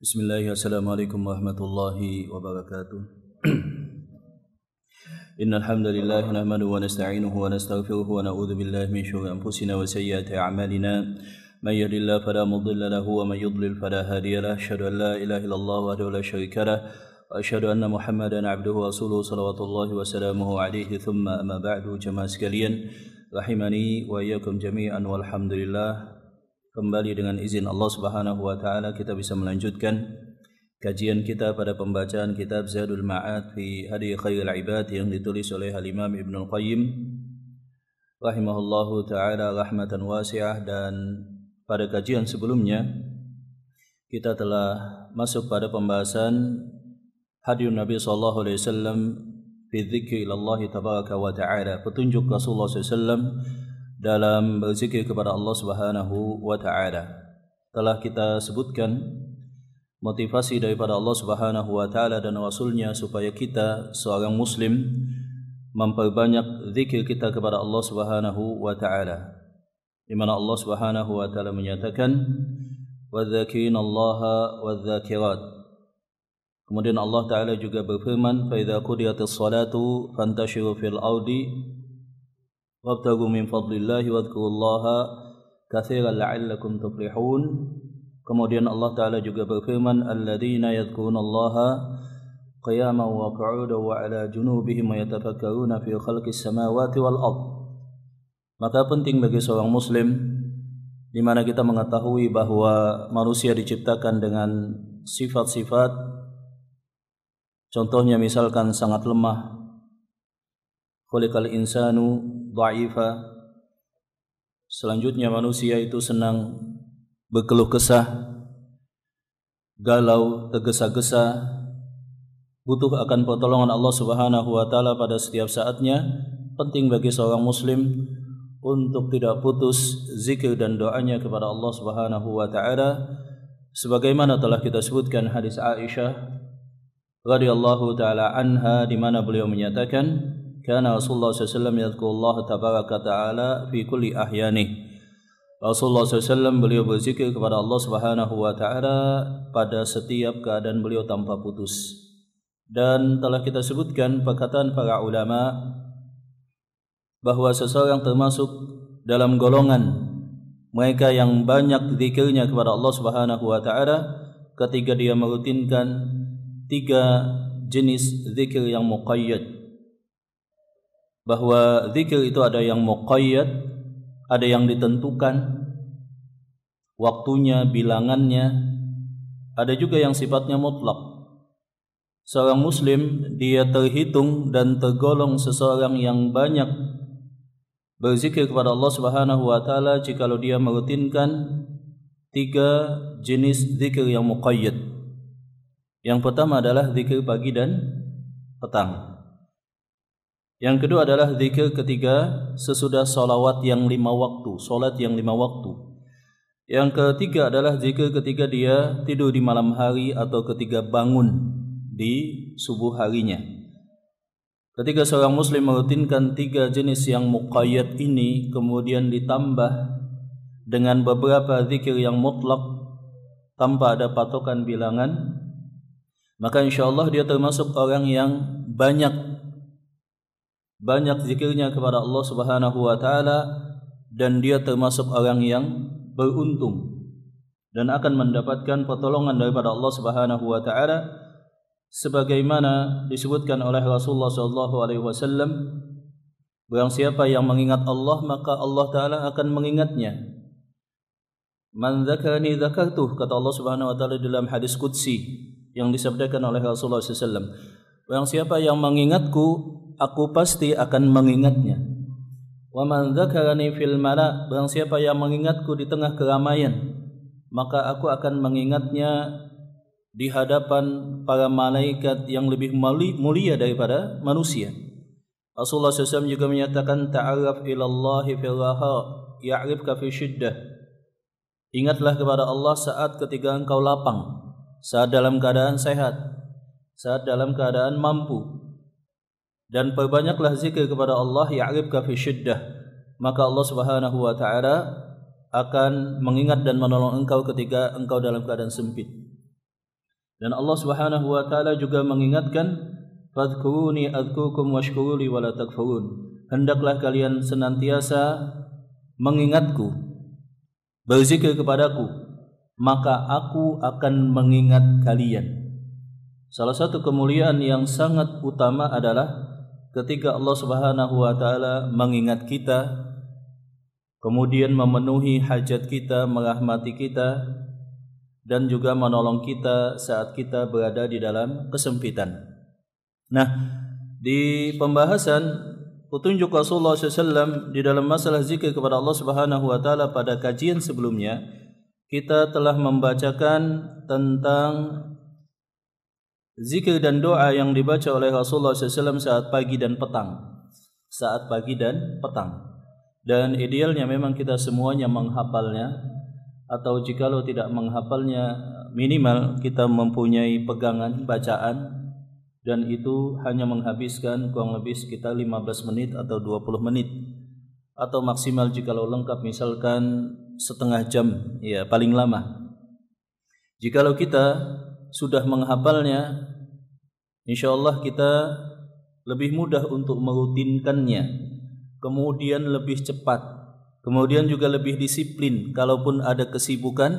Bismillahirrahmanirrahim. Assalamualaikum warahmatullahi wabarakatuh. Innal hamdalillah nahmaduhu wa nasta'inuhu wa nastaghfiruhu wa na'udzu billahi min shururi anfusina wa sayyiati a'malina. May yahdihillahu fala mudilla lahu wa may yudlil fala hadiya lahu. Asyhadu an la ilaha illallah wahdahu la syarika lahu wa asyhadu anna Muhammadan 'abduhu wa rasuluhu salawatullahi wa salamuhu alaihi. Thumma amma ba'du. Jemaah sekalian rahimani wa iyyakum jami'an walhamdulillah. Kembali dengan izin Allah Subhanahu wa taala kita bisa melanjutkan kajian kita pada pembacaan kitab Zadul Ma'ad fi Hadi Khairil Ibad yang ditulis oleh Al-Imam Ibnu Al-Qayyim rahimahullahu taala rahmatan wasi'ah. Dan pada kajian sebelumnya kita telah masuk pada pembahasan Hadiyun Nabi sallallahu alaihi wasallam fi dzikri ilallah tabaraka wa taala, petunjuk Rasulullah sallallahu alaihi wasallam dalam berzikir kepada Allah Subhanahu wa taala. Telah kita sebutkan motivasi daripada Allah Subhanahu wa taala dan Rasulnya supaya kita seorang muslim memperbanyak zikir kita kepada Allah Subhanahu wa taala. Di mana Allah Subhanahu wa taala menyatakan wadzakirinallaha wadzakirat. Kemudian Allah taala juga berfirman fa idza qudiyatis salatu fantashiru fil ardi wabtaghu min fadlillahi wadhkurullaha katsiran la'allakum tuflihun. Kemudian Allah taala juga berfirman alladzina yadhkurunallaha qiyaman wa qu'udan wa 'ala junubihim wa yatafakkaruna fi khalqis samawati wal ard. Maka penting bagi seorang muslim di mana kita mengetahui bahwa manusia diciptakan dengan sifat-sifat, contohnya misalkan sangat lemah, khuliqal insanu dha'ifa. Selanjutnya manusia itu senang berkeluh kesah, galau, tergesa-gesa, butuh akan pertolongan Allah Subhanahu wa taala pada setiap saatnya. Penting bagi seorang muslim untuk tidak putus zikir dan doanya kepada Allah Subhanahu wa taala, sebagaimana telah kita sebutkan hadis Aisyah radhiyallahu taala anha di mana beliau menyatakan kana Rasulullah sallallahu alaihi wasallam yadhkurullah tabaraka ta'ala fi kulli ahyanih. Rasulullah SAW beliau berzikir kepada Allah Subhanahu wa taala pada setiap keadaan beliau tanpa putus. Dan telah kita sebutkan perkataan para ulama bahwa seseorang termasuk dalam golongan mereka yang banyak zikirnya kepada Allah Subhanahu wa taala ketika dia merutinkan 3 jenis zikir yang muqayyad. Bahwa zikir itu ada yang muqayyad, ada yang ditentukan waktunya, bilangannya, ada juga yang sifatnya mutlak. Seorang muslim dia terhitung dan tergolong seseorang yang banyak berzikir kepada Allah Subhanahu wa taala jikalau dia merutinkan 3 jenis zikir yang muqayyad. Yang pertama adalah zikir pagi dan petang. Yang kedua adalah zikir ketika sesudah salawat yang 5 waktu, salat yang 5 waktu. Yang ketiga adalah zikir ketika dia tidur di malam hari atau ketika bangun di subuh harinya. Ketika seorang muslim merutinkan 3 jenis yang muqayyad ini kemudian ditambah dengan beberapa zikir yang mutlak tanpa ada patokan bilangan, maka insyaallah dia termasuk orang yang banyak zikirnya kepada Allah Subhanahu wa taala, dan dia termasuk orang yang beruntung dan akan mendapatkan pertolongan daripada Allah Subhanahu wa taala sebagaimana disebutkan oleh Rasulullah sallallahu alaihi wasallam, barang siapa yang mengingat Allah maka Allah taala akan mengingatnya. Man dzakarani dzakartuh, kata Allah Subhanahu wa taala dalam hadis qudsi yang disabdakan oleh Rasulullah sallallahu alaihi wasallam, barang siapa yang mengingatku aku pasti akan mengingatnya. Wa man dzakarani fil mala, barang siapa yang mengingatku di tengah keramaian maka aku akan mengingatnya di hadapan para malaikat yang lebih mulia daripada manusia. Rasulullah SAW juga menyatakan ta'arraf ilallahi fil raha ya'rifka fi syiddah. Ingatlah kepada Allah saat ketika engkau lapang, saat dalam keadaan sehat, saat dalam keadaan mampu. Dan perbanyaklah zikir kepada Allah ya'rifka fi syiddah, maka Allah Subhanahu wa taala akan mengingat dan menolong engkau ketika engkau dalam keadaan sempit. Dan Allah Subhanahu wa taala juga mengingatkan, fadhkuruni adzkurkum washkuruli wala takfurun. Hendaklah kalian senantiasa mengingatku, berzikir kepadaku, maka aku akan mengingat kalian. Salah satu kemuliaan yang sangat utama adalah ketika Allah Subhanahu wa taala mengingat kita, kemudian memenuhi hajat kita, merahmati kita, dan juga menolong kita saat kita berada di dalam kesempitan. Nah, di pembahasan petunjuk Rasulullah SAW di dalam masalah zikir kepada Allah Subhanahu wa taala pada kajian sebelumnya, kita telah membacakan tentang zikir dan doa yang dibaca oleh Rasulullah SAW saat pagi dan petang. Saat pagi dan petang. Dan idealnya memang kita semuanya menghafalnya, atau jikalau tidak menghafalnya, minimal kita mempunyai pegangan bacaan, dan itu hanya menghabiskan kurang lebih sekitar 15 menit atau 20 menit, atau maksimal jikalau lengkap misalkan setengah jam, ya paling lama. Jikalau kita sudah menghafalnya, insyaallah kita lebih mudah untuk merutinkannya, kemudian lebih cepat, kemudian juga lebih disiplin. Kalaupun ada kesibukan,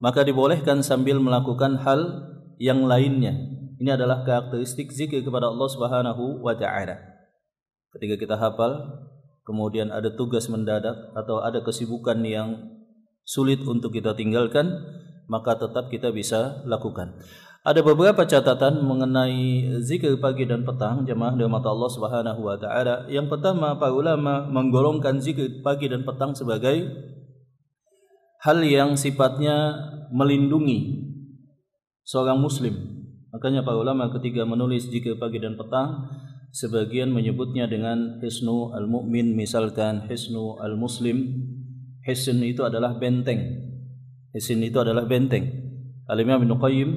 maka dibolehkan sambil melakukan hal yang lainnya. Ini adalah karakteristik zikir kepada Allah Subhanahu wa taala. Ketika kita hafal, kemudian ada tugas mendadak atau ada kesibukan yang sulit untuk kita tinggalkan, maka tetap kita bisa lakukan. Ada beberapa catatan mengenai zikir pagi dan petang, jemaah dirahmati Allah Subhanahu wa taala. Yang pertama, para ulama menggolongkan zikir pagi dan petang sebagai hal yang sifatnya melindungi seorang muslim. Makanya para ulama ketika menulis zikir pagi dan petang, sebagian menyebutnya dengan hisnu al-mu'min, misalkan hisnu al-muslim. Hisn itu adalah benteng. Hisn itu adalah benteng. Al-Imam Ibnu Qayyim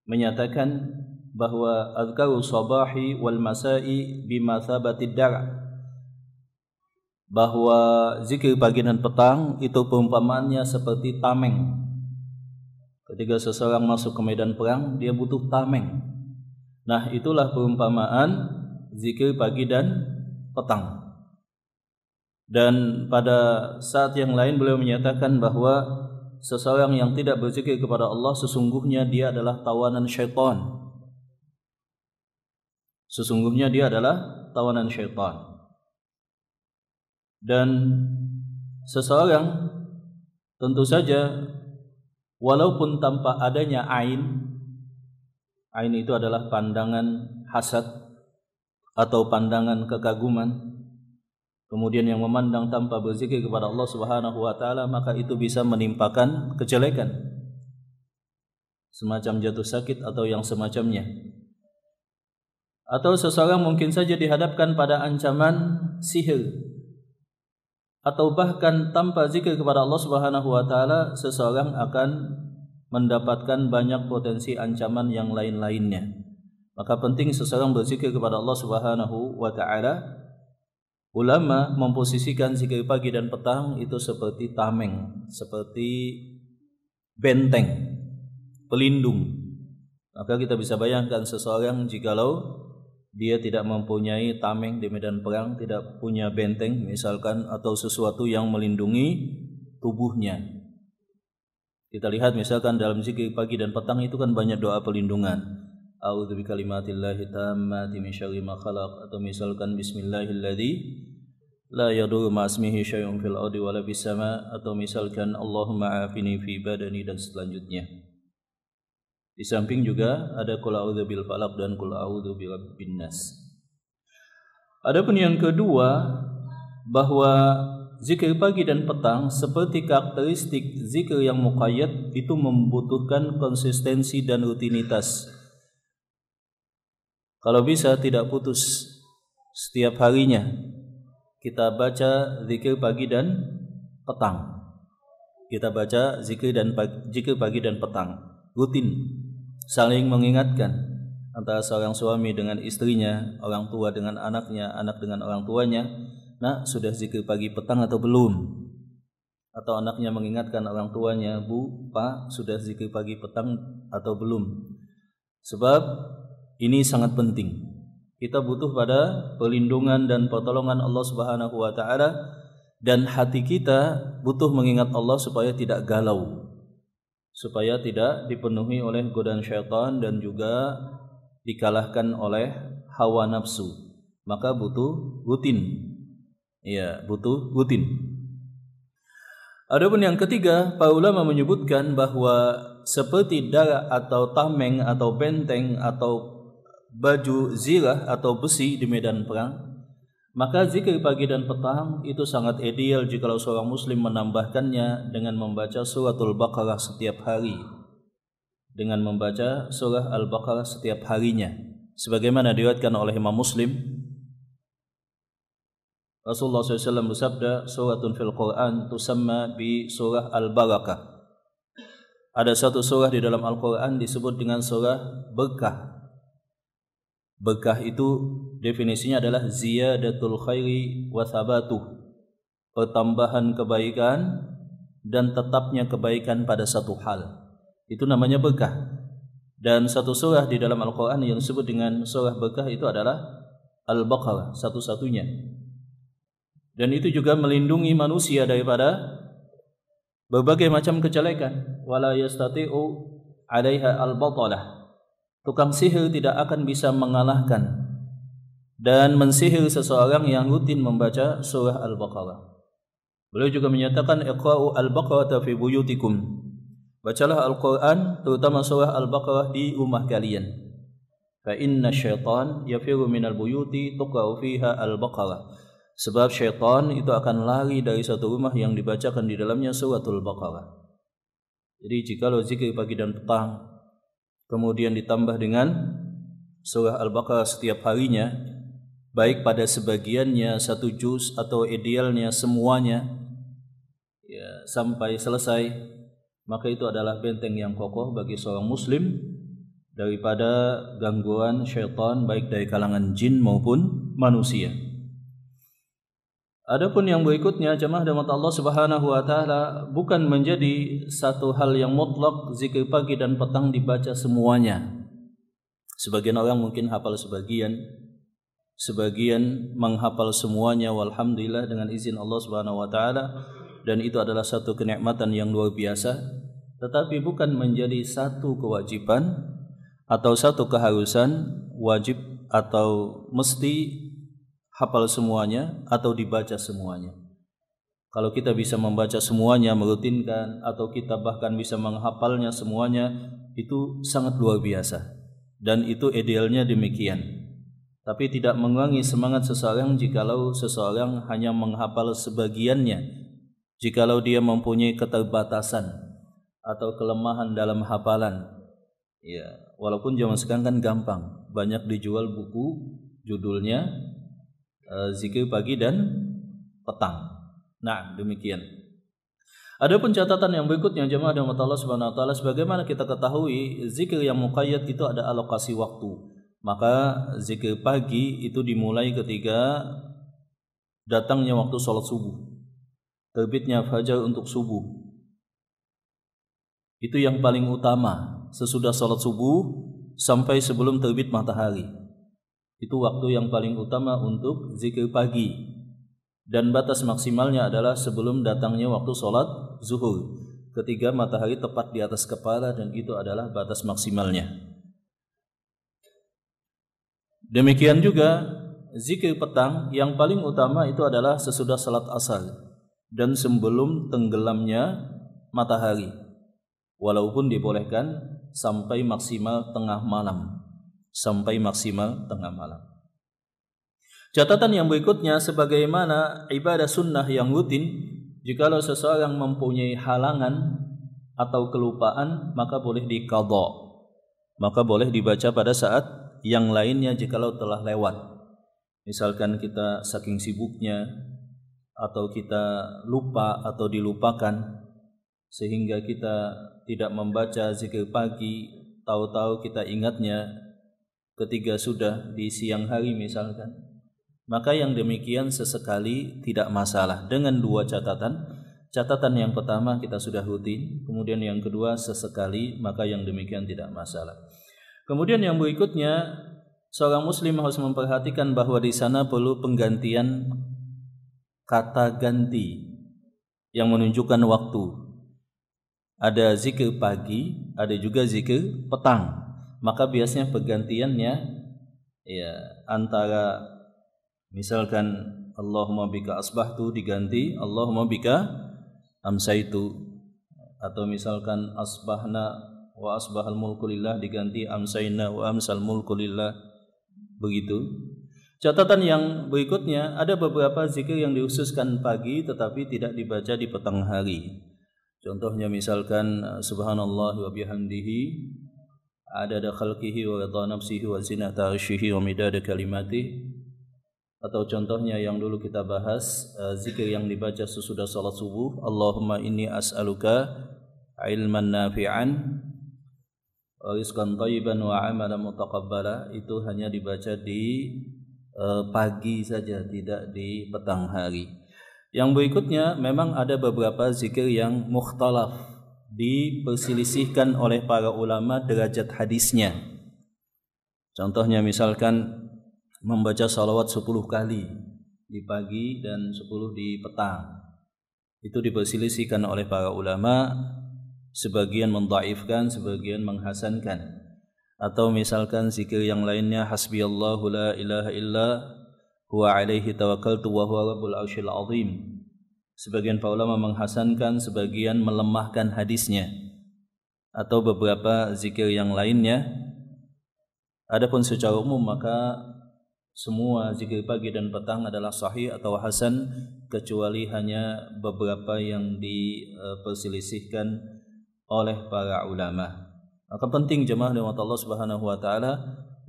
menyatakan bahwa azkaru sabahi wal masai bimathabatid dar', bahwa zikir pagi dan petang itu perumpamaannya seperti tameng. Ketika seseorang masuk ke medan perang, dia butuh tameng. Nah, itulah perumpamaan zikir pagi dan petang. Dan pada saat yang lain beliau menyatakan bahwa seseorang yang tidak berzikir kepada Allah, sesungguhnya dia adalah tawanan syaitan. Sesungguhnya dia adalah tawanan syaitan. Dan seseorang tentu saja walaupun tanpa adanya ain itu adalah pandangan hasad atau pandangan kekaguman, kemudian yang memandang tanpa berzikir kepada Allah Subhanahu wa taala, maka itu bisa menimpakan kejelekan, semacam jatuh sakit atau yang semacamnya. Atau seseorang mungkin saja dihadapkan pada ancaman sihir, atau bahkan tanpa zikir kepada Allah Subhanahu wa taala, seseorang akan mendapatkan banyak potensi ancaman yang lain-lainnya. Maka penting seseorang berzikir kepada Allah Subhanahu wa taala. Ulama memposisikan zikir pagi dan petang itu seperti tameng, seperti benteng, pelindung. Maka kita bisa bayangkan seseorang jikalau dia tidak mempunyai tameng di medan perang, tidak punya benteng misalkan, atau sesuatu yang melindungi tubuhnya. Kita lihat misalkan dalam zikir pagi dan petang itu kan banyak doa pelindungan. A'udzu bikalimatillahi tammati min syarri ma khalaq, atau misalkan bismillahilladzi la yadurru ma'asmihi syai'un fil ardi wala fis sama', atau misalkan Allahumma afini fi badani, dan selanjutnya. Di samping juga ada qul a'udzu bil falaq dan qul a'udzu birabbin nas. Adapun yang kedua, bahwa zikir pagi dan petang seperti karakteristik zikir yang muqayyad itu membutuhkan konsistensi dan rutinitas. Kalau bisa tidak putus, setiap harinya kita baca zikir pagi dan petang. Kita baca zikir pagi dan petang, rutin, saling mengingatkan antara seorang suami dengan istrinya, orang tua dengan anaknya, anak dengan orang tuanya. Nah, sudah zikir pagi petang atau belum? atau anaknya mengingatkan orang tuanya, "Bu, Pak, sudah zikir pagi petang atau belum?" Sebab ini sangat penting. Kita butuh pada perlindungan dan pertolongan Allah Subhanahu wa taala, dan hati kita butuh mengingat Allah supaya tidak galau, supaya tidak dipenuhi oleh godaan syaitan dan juga dikalahkan oleh hawa nafsu. Maka butuh rutin. Ya, butuh rutin. Adapun yang ketiga, para ulama menyebutkan bahwa seperti dara atau tameng atau benteng atau baju zirah atau besi di medan perang, maka zikir pagi dan petang itu sangat ideal jika seorang muslim menambahkannya dengan membaca suratul Baqarah setiap hari, dengan membaca surah Al-Baqarah setiap harinya, sebagaimana diriwayatkan oleh Imam Muslim. Rasulullah SAW bersabda, "Suratun fil Quran tusamma bi surah Al-Barakah." Ada satu surah di dalam Al-Quran disebut dengan surah berkah. Berkah itu definisinya adalah ziyadatul khairi wa thabatuh, pertambahan kebaikan dan tetapnya kebaikan pada satu hal. Itu namanya berkah. Dan satu surah di dalam Al-Quran yang disebut dengan surah berkah itu adalah Al-Baqarah, satu-satunya. Dan itu juga melindungi manusia daripada berbagai macam kejelekan. Wala yastati'u 'alaiha al-batalah. Tukang sihir tidak akan bisa mengalahkan dan mensihir seseorang yang rutin membaca surah Al-Baqarah. Beliau juga menyatakan, "Iqra'u al-Baqarah fi buyutikum." Bacalah Al-Quran, terutama surah Al-Baqarah di rumah kalian. Fa inna syaitan yafiru minal buyuti tuqra'u fiha Al-Baqarah. Sebab syaitan itu akan lari dari satu rumah yang dibacakan di dalamnya suratul Baqarah. Jadi jikalau zikir pagi dan petang kemudian ditambah dengan surah Al-Baqarah setiap harinya, baik pada sebagiannya satu juz atau idealnya semuanya, ya, sampai selesai, maka itu adalah benteng yang kokoh bagi seorang muslim daripada gangguan syaitan baik dari kalangan jin maupun manusia. Adapun yang berikutnya, jemaah rahmat Allah Subhanahu wa taala, bukan menjadi satu hal yang mutlak zikir pagi dan petang dibaca semuanya. Sebagian orang mungkin hafal sebagian menghafal semuanya, walhamdulillah dengan izin Allah Subhanahu wa taala, dan itu adalah satu kenikmatan yang luar biasa, tetapi bukan menjadi satu kewajiban atau satu keharusan wajib atau mesti hafal semuanya atau dibaca semuanya. Kalau kita bisa membaca semuanya, merutinkan, atau kita bahkan bisa menghafalnya semuanya, itu sangat luar biasa. Dan itu idealnya demikian. Tapi tidak mengurangi semangat seseorang jikalau seseorang hanya menghafal sebagiannya, jikalau dia mempunyai keterbatasan atau kelemahan dalam hafalan. Ya, walaupun zaman sekarang kan gampang, banyak dijual buku judulnya zikir pagi dan petang. Nah, demikian. Adapun catatan yang berikutnya, jemaah rahmat Allah Subhanahu wa taala, sebagaimana kita ketahui, zikir yang muqayyad itu ada alokasi waktu. Maka zikir pagi itu dimulai ketika datangnya waktu salat subuh, terbitnya fajar untuk subuh. Itu yang paling utama, sesudah salat subuh sampai sebelum terbit matahari. Itu waktu yang paling utama untuk zikir pagi. Dan batas maksimalnya adalah sebelum datangnya waktu sholat zuhur, ketika matahari tepat di atas kepala, dan itu adalah batas maksimalnya. Demikian juga zikir petang yang paling utama itu adalah sesudah salat asar dan sebelum tenggelamnya matahari, walaupun dibolehkan sampai maksimal tengah malam. Catatan yang berikutnya, sebagaimana ibadah sunnah yang rutin, jikalau seseorang mempunyai halangan atau kelupaan, maka boleh diqadha, maka boleh dibaca pada saat yang lainnya jikalau telah lewat. Misalkan kita saking sibuknya, atau kita lupa atau dilupakan, sehingga kita tidak membaca zikir pagi, tahu-tahu kita ingatnya ketika sudah di siang hari misalkan, maka yang demikian sesekali tidak masalah, dengan dua catatan. catatan yang pertama kita sudah rutin, kemudian yang kedua sesekali, maka yang demikian tidak masalah. Kemudian yang berikutnya, seorang muslim harus memperhatikan bahwa di sana perlu penggantian kata ganti yang menunjukkan waktu. Ada zikir pagi, ada juga zikir petang. Maka biasanya pergantiannya ya antara misalkan Allahumma bika asbahtu diganti Allahumma bika amsaitu, atau misalkan asbahna wa asbahal mulku lillah diganti amsayna wa amsal mulku lillah. Begitu. Catatan yang berikutnya, ada beberapa zikir yang dikhususkan pagi tetapi tidak dibaca di petang hari. Contohnya misalkan subhanallah wa bihamdihi adada khalqihi wa ridha nafsihi wa zinata arsyihi wa midada kalimatihi. Atau contohnya yang dulu kita bahas, zikir yang dibaca sesudah salat subuh, Allahumma inni as'aluka ilman nafi'an wa rizqan thayyiban wa amalan mutaqabbala. Itu hanya dibaca di pagi saja, tidak di petang hari. Yang berikutnya, memang ada beberapa zikir yang mukhtalaf, diperselisihkan oleh para ulama derajat hadisnya. Contohnya misalkan membaca salawat 10 kali di pagi dan 10 di petang. Itu diperselisihkan oleh para ulama, sebagian mendhaifkan, sebagian menghasankan. Atau misalkan zikir yang lainnya, hasbiyallahu la ilaha illa huwa alaihi tawakkaltu wa huwa rabbul arsyil azim. Sebagian para ulama menghasankan, sebagian melemahkan hadisnya. Atau beberapa zikir yang lainnya. Adapun secara umum maka semua zikir pagi dan petang adalah sahih atau hasan, kecuali hanya beberapa yang diperselisihkan oleh para ulama. Maka penting jemaah rahmat Allah Subhanahu wa taala,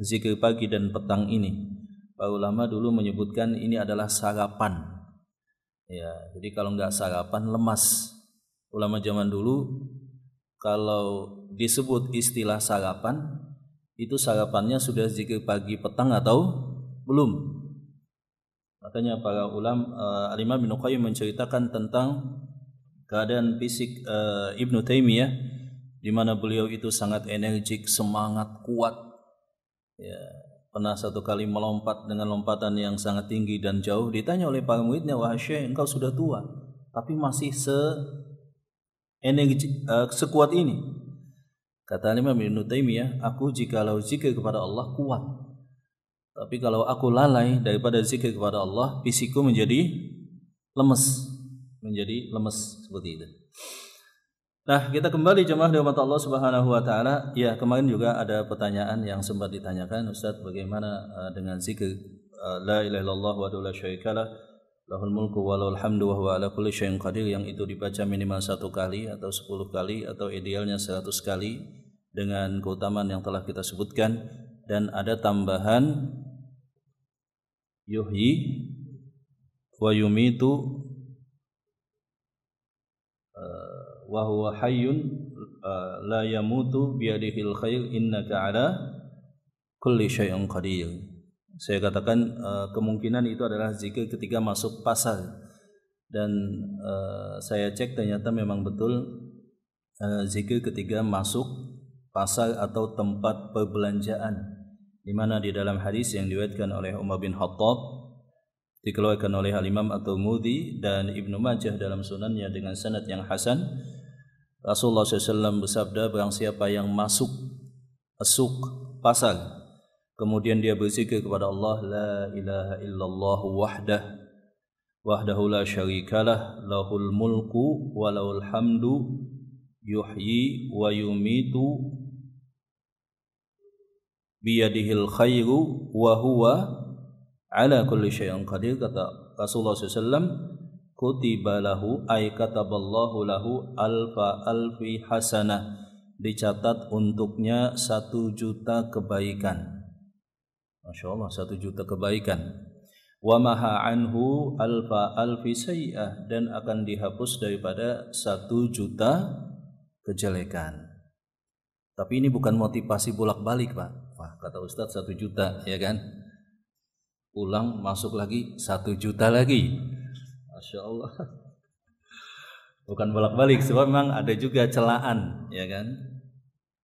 zikir pagi dan petang ini. Para ulama dulu menyebutkan ini adalah sarapan. Ya, jadi kalau enggak sarapan lemas. Ulama zaman dulu kalau disebut istilah sarapan, itu sarapannya sudah zikir pagi petang atau belum. Makanya para ulama, Al-Imam Ibnu Qayyim menceritakan tentang keadaan fisik Ibnu Taimiyah, di mana beliau itu sangat energik, semangat, kuat. Ya, pernah satu kali melompat dengan lompatan yang sangat tinggi dan jauh. Ditanya oleh para muridnya, "Wahai Syekh, engkau sudah tua, tapi masih sekuat ini." Kata Imam Ibnu Taimiyah, "Aku jikalau zikir kepada Allah kuat. Tapi kalau aku lalai daripada zikir kepada Allah, fisikku menjadi lemes, seperti itu." Nah, kita kembali jemaah rahmat Allah Subhanahu wa taala. Ya, kemarin juga ada pertanyaan yang sempat ditanyakan, Ustaz, bagaimana dengan zikir la ilaha illallah wa la syarikalah lahul mulku wa lahul hamdu wa huwa ala kulli syai'in qadir, yang itu dibaca minimal 1 kali atau 10 kali atau idealnya 100 kali dengan keutamaan yang telah kita sebutkan. Dan ada tambahan yuhyi wa yumitu wa huwa hayyun la yamutu biyadihil khair innaka ala kulli syai'in qadir. Saya katakan kemungkinan itu adalah zikir ketika masuk pasar, dan saya cek ternyata memang betul zikir ketika masuk pasar atau tempat perbelanjaan, di mana di dalam hadis yang diriwayatkan oleh Umar bin Khattab, dikeluarkan oleh Al-Imam At-Tirmidzi dan Ibnu Majah dalam sunannya dengan sanad yang hasan, Rasulullah SAW bersabda, barang siapa yang masuk pasar, kemudian dia berzikir kepada Allah, la ilaha illallah wahdahu la syarikalah lahul mulku wa lahul hamdu yuhyi wa yumitu biyadihil khairu wa huwa ala kulli syai'in qadir. Kata Rasulullah SAW, kutiba lahu ay kataballahu lahu alfi hasanah, dicatat untuknya 1.000.000 kebaikan. Masya Allah, 1.000.000 kebaikan. Wa maha anhu alfi sayyi'ah, dan akan dihapus daripada 1.000.000 kejelekan. Tapi ini bukan motivasi bolak-balik, Pak. Wah, kata Ustadz 1.000.000, ya kan? Pulang masuk lagi 1.000.000 lagi. Masya Allah. Bukan bolak-balik, sebab memang ada juga celaan, ya kan,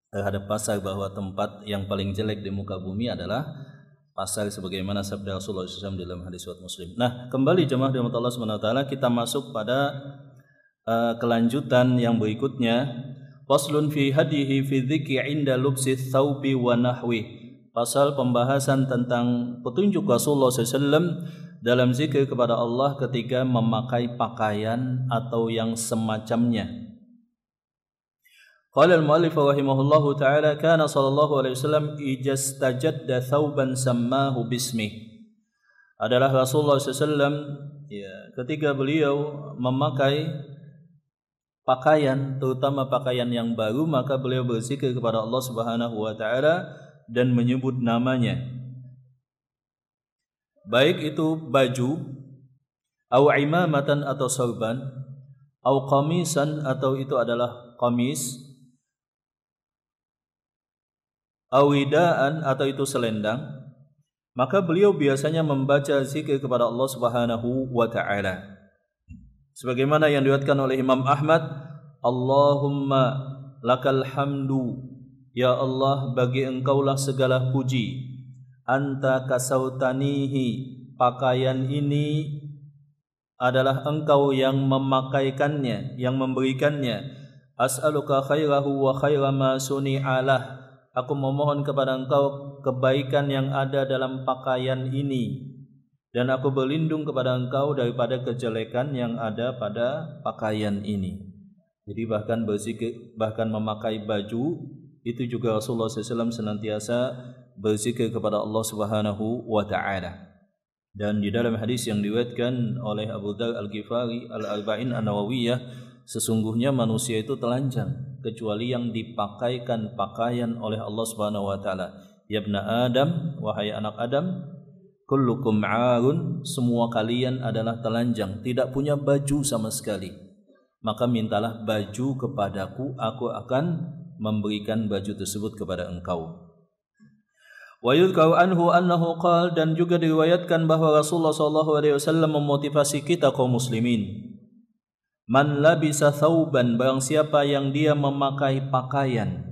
terhadap pasar, bahwa tempat yang paling jelek di muka bumi adalah pasar, sebagaimana sabda Rasulullah SAW dalam hadis riwayat Muslim. Nah, kembali jemaah dirahmati Allah Subhanahu wa taala, kita masuk pada kelanjutan yang berikutnya. Faslun fi hadihi fi dzikri 'inda lubsi tsaubi wa nahwi. Pasal pembahasan tentang petunjuk Rasulullah SAW dalam zikir kepada Allah ketika memakai pakaian atau yang semacamnya. Qala al-muallif rahimahullahu taala, kana sallallahu alaihi wasallam ijastajadda thawban sammahu bismi. Adalah Rasulullah SAW ketika beliau memakai pakaian, terutama pakaian yang baru, maka beliau berzikir kepada Allah Subhanahu wa taala dan menyebut namanya. Baik itu baju, au imamatan atau sorban, au qamisan atau itu adalah qamis, au ridaan atau itu selendang, maka beliau biasanya membaca zikir kepada Allah Subhanahu wa taala. Sebagaimana yang diriwayatkan oleh Imam Ahmad, Allahumma lakal hamdu, ya Allah, bagi engkaulah segala puji. Anta kasautanihi, pakaian ini adalah engkau yang memakaikannya, yang memberikannya. As'aluka khairahu wa khaira ma suni'alah, aku memohon kepada engkau kebaikan yang ada dalam pakaian ini, dan aku berlindung kepada engkau daripada kejelekan yang ada pada pakaian ini. Jadi bahkan berzikir, bahkan memakai baju, itu juga Rasulullah SAW senantiasa berzikir kepada Allah Subhanahu wa taala. Dan di dalam hadis yang diriwayatkan oleh Abu Dzar Al-Ghifari Al-Arba'in An-Nawawiyah, sesungguhnya manusia itu telanjang kecuali yang dipakaikan pakaian oleh Allah Subhanahu wa taala. Ya ibna Adam, wahai anak Adam, kullukum 'arun, semua kalian adalah telanjang, tidak punya baju sama sekali. Maka mintalah baju kepadaku, aku akan memberikan baju tersebut kepada engkau. Wa yudhkaru anhu annahu qala, dan juga diriwayatkan bahwa Rasulullah SAW memotivasi kita kaum muslimin. Man labisa thawban, barang siapa yang dia memakai pakaian,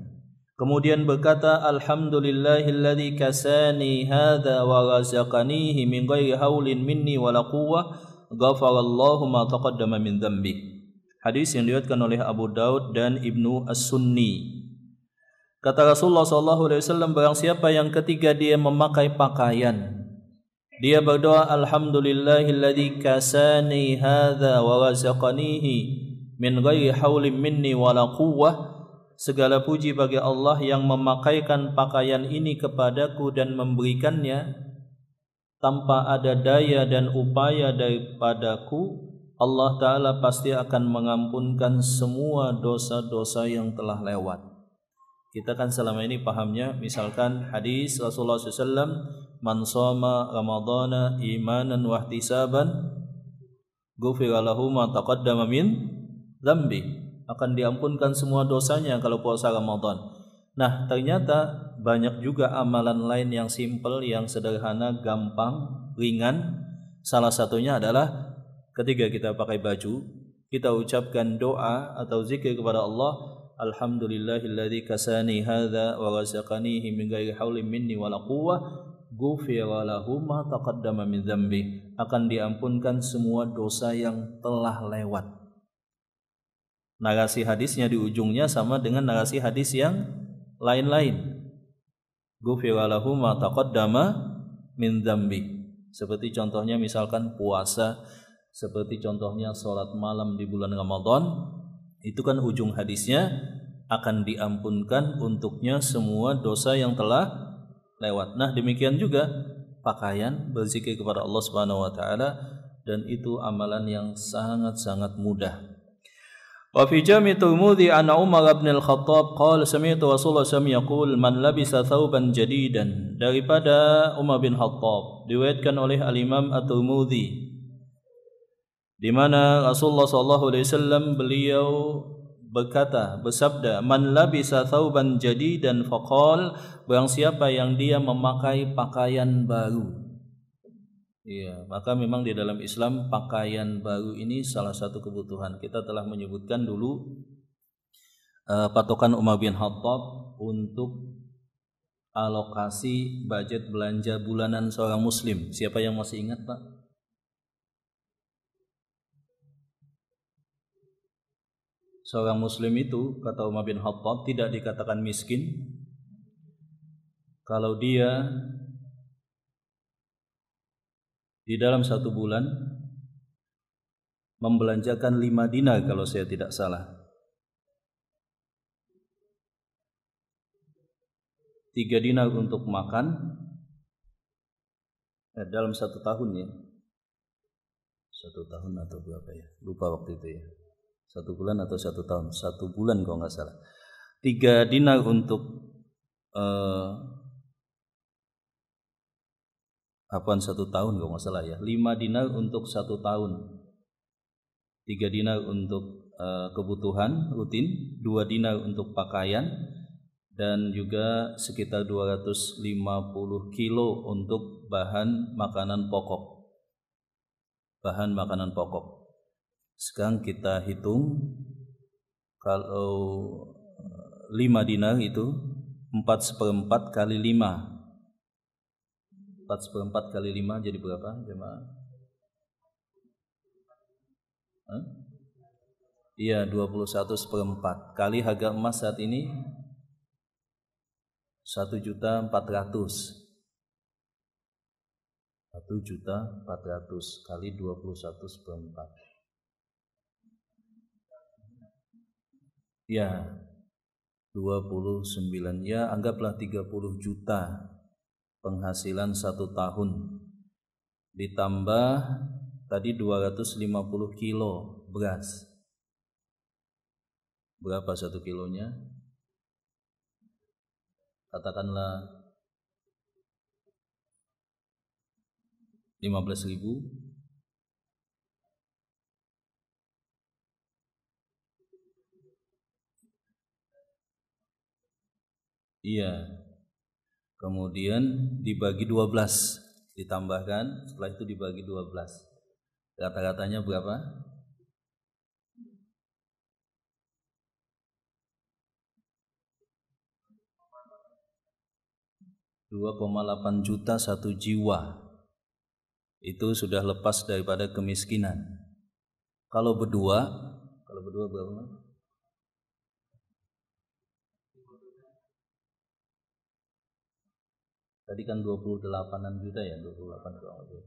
kemudian berkata alhamdulillahilladzi kasani hadza wa razaqanihi min ghairi haulin minni wala quwwah, ghafarallahu ma taqaddama min dhanbi. Hadis yang diriwayatkan oleh Abu Daud dan Ibnu As-Sunni. Kata Rasulullah SAW, barang siapa yang ketika dia memakai pakaian, dia berdoa alhamdulillahilladzi kasani hadza wa razaqanihi min ghairi haulin minni wala quwwah, segala puji bagi Allah yang memakaikan pakaian ini kepadaku dan memberikannya tanpa ada daya dan upaya daripadaku, Allah Ta'ala pasti akan mengampunkan semua dosa-dosa yang telah lewat. Kita kan selama ini pahamnya, misalkan hadis Rasulullah SAW, man shoma ramadhana imanan wa ihtisaban ghufira lahu ma taqaddama min dzambi, akan diampunkan semua dosanya kalau puasa Ramadan. Nah, ternyata banyak juga amalan lain yang simpel, yang sederhana, gampang, ringan. Salah satunya adalah ketika kita pakai baju, kita ucapkan doa atau zikir kepada Allah, alhamdulillahilladzi kasani hadza wa razaqanihi min ghairi haulin minni wala quwwah, ghufira lahu ma taqaddama min dzambi, akan diampunkan semua dosa yang telah lewat. Narasi hadisnya di ujungnya sama dengan narasi hadis yang lain-lain. Ghufira lahu ma taqaddama min dzambi. Seperti contohnya misalkan puasa, seperti contohnya sholat malam di bulan Ramadan, itu kan ujung hadisnya akan diampunkan untuknya semua dosa yang telah lewat. Nah, demikian juga pakaian, berzikir kepada Allah Subhanahu wa taala, dan itu amalan yang sangat-sangat mudah. Wa fi Jami' Tirmidzi an Umar bin Al-Khattab qala sami'tu Rasulullah SAW yaqul man labisa thawban jadidan, daripada Umar bin Khattab, diriwayatkan oleh Al-Imam At-Tirmidzi, di mana Rasulullah SAW beliau berkata, bersabda, man labisa thawban jadidan faqal, barang siapa yang dia memakai pakaian baru. Iya, maka memang di dalam Islam pakaian baru ini salah satu kebutuhan. Kita telah menyebutkan dulu patokan Umar bin Khattab untuk alokasi budget belanja bulanan seorang muslim. Siapa yang masih ingat, Pak? Seorang muslim itu, kata Umar bin Khattab, tidak dikatakan miskin kalau dia di dalam satu bulan membelanjakan 5 dinar kalau saya tidak salah. 3 dinar untuk makan dalam 1 tahun ya. 1 tahun atau berapa ya? Lupa waktu itu ya. 1 bulan atau 1 tahun? 1 bulan kalau nggak salah. 3 dinar untuk 1 tahun kalau nggak salah ya. 5 dinar untuk 1 tahun. 3 dinar untuk kebutuhan rutin, 2 dinar untuk pakaian, dan juga sekitar 250 kilo untuk bahan makanan pokok. Bahan makanan pokok. Sekarang kita hitung, kalau 5 dinar itu 4/4 kali 5. 4/4 kali 5 jadi berapa jemaah? Iya, 21/4 kali harga emas saat ini 1.400.000. 1.400.000 kali 21/4. Ya, 29, ya anggaplah 30 juta penghasilan 1 tahun. Ditambah tadi 250 kilo beras. Berapa 1 kilonya? Katakanlah 15.000. Iya. Kemudian dibagi 12, ditambahkan, setelah itu dibagi 12. Rata-ratanya berapa? 2,8 juta 1 jiwa. Itu sudah lepas daripada kemiskinan. Kalau berdua berapa? Tadi kan 28-an juta ya, 28 kurang lebih.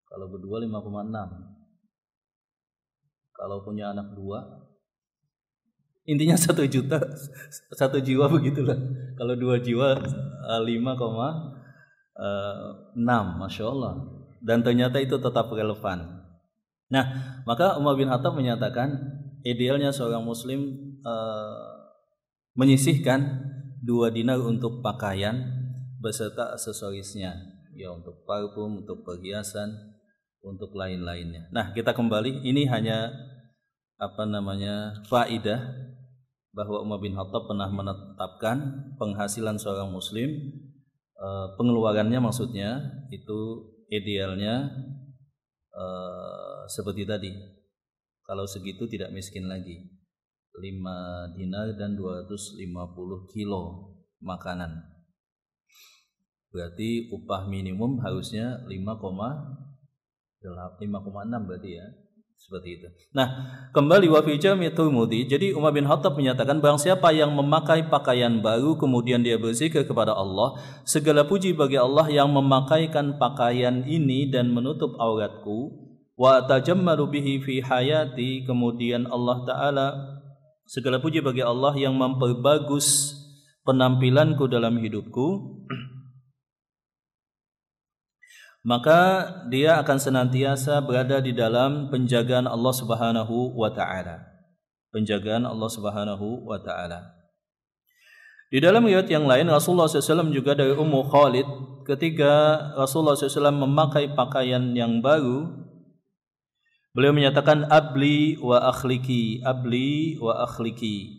Kalau berdua 5,6. Kalau punya anak 2, intinya 1 juta 1 jiwa begitulah. Kalau 2 jiwa 5,6, Masya Allah. Dan ternyata itu tetap relevan. Nah, maka Umar bin Khattab menyatakan idealnya seorang muslim menyisihkan 2 dinar untuk pakaian beserta aksesorisnya, ya, untuk parfum, untuk perhiasan, untuk lain-lainnya. Nah, kita kembali, ini hanya faidah bahwa Umar bin Khattab pernah menetapkan penghasilan seorang muslim, pengeluarannya maksudnya itu idealnya seperti tadi. Kalau segitu tidak miskin lagi. 5 dinar dan 250 kilo makanan. Berarti upah minimum harusnya 5,6 berarti ya. Seperti itu. Nah, kembali wa fi Jami' Tirmidzi. Jadi Umar bin Khattab menyatakan barang siapa yang memakai pakaian baru kemudian dia berzikir kepada Allah, segala puji bagi Allah yang memakaikan pakaian ini dan menutup auratku, wa tajammalu bihi fi hayati, kemudian Allah Ta'ala, segala puji bagi Allah yang memperbagus penampilanku dalam hidupku, maka dia akan senantiasa berada di dalam penjagaan Allah Subhanahu wa Ta'ala. Penjagaan Allah Subhanahu wa Ta'ala. Di dalam riwayat yang lain, Rasulullah SAW juga dari Ummu Khalid, ketika Rasulullah SAW memakai pakaian yang baru, beliau menyatakan abli wa akhliki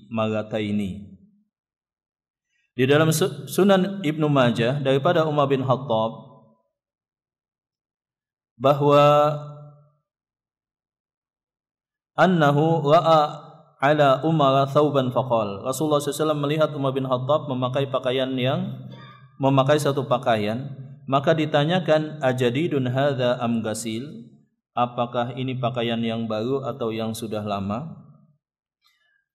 marataini. Di dalam Sunan Ibnu Majah daripada Umar bin Khattab, bahwa annahu ra'a ala Umar thawban faqal. Rasulullah SAW melihat Umar bin Khattab memakai satu pakaian, maka ditanyakan, ajadidun hadza am ghasil? Apakah ini pakaian yang baru atau yang sudah lama?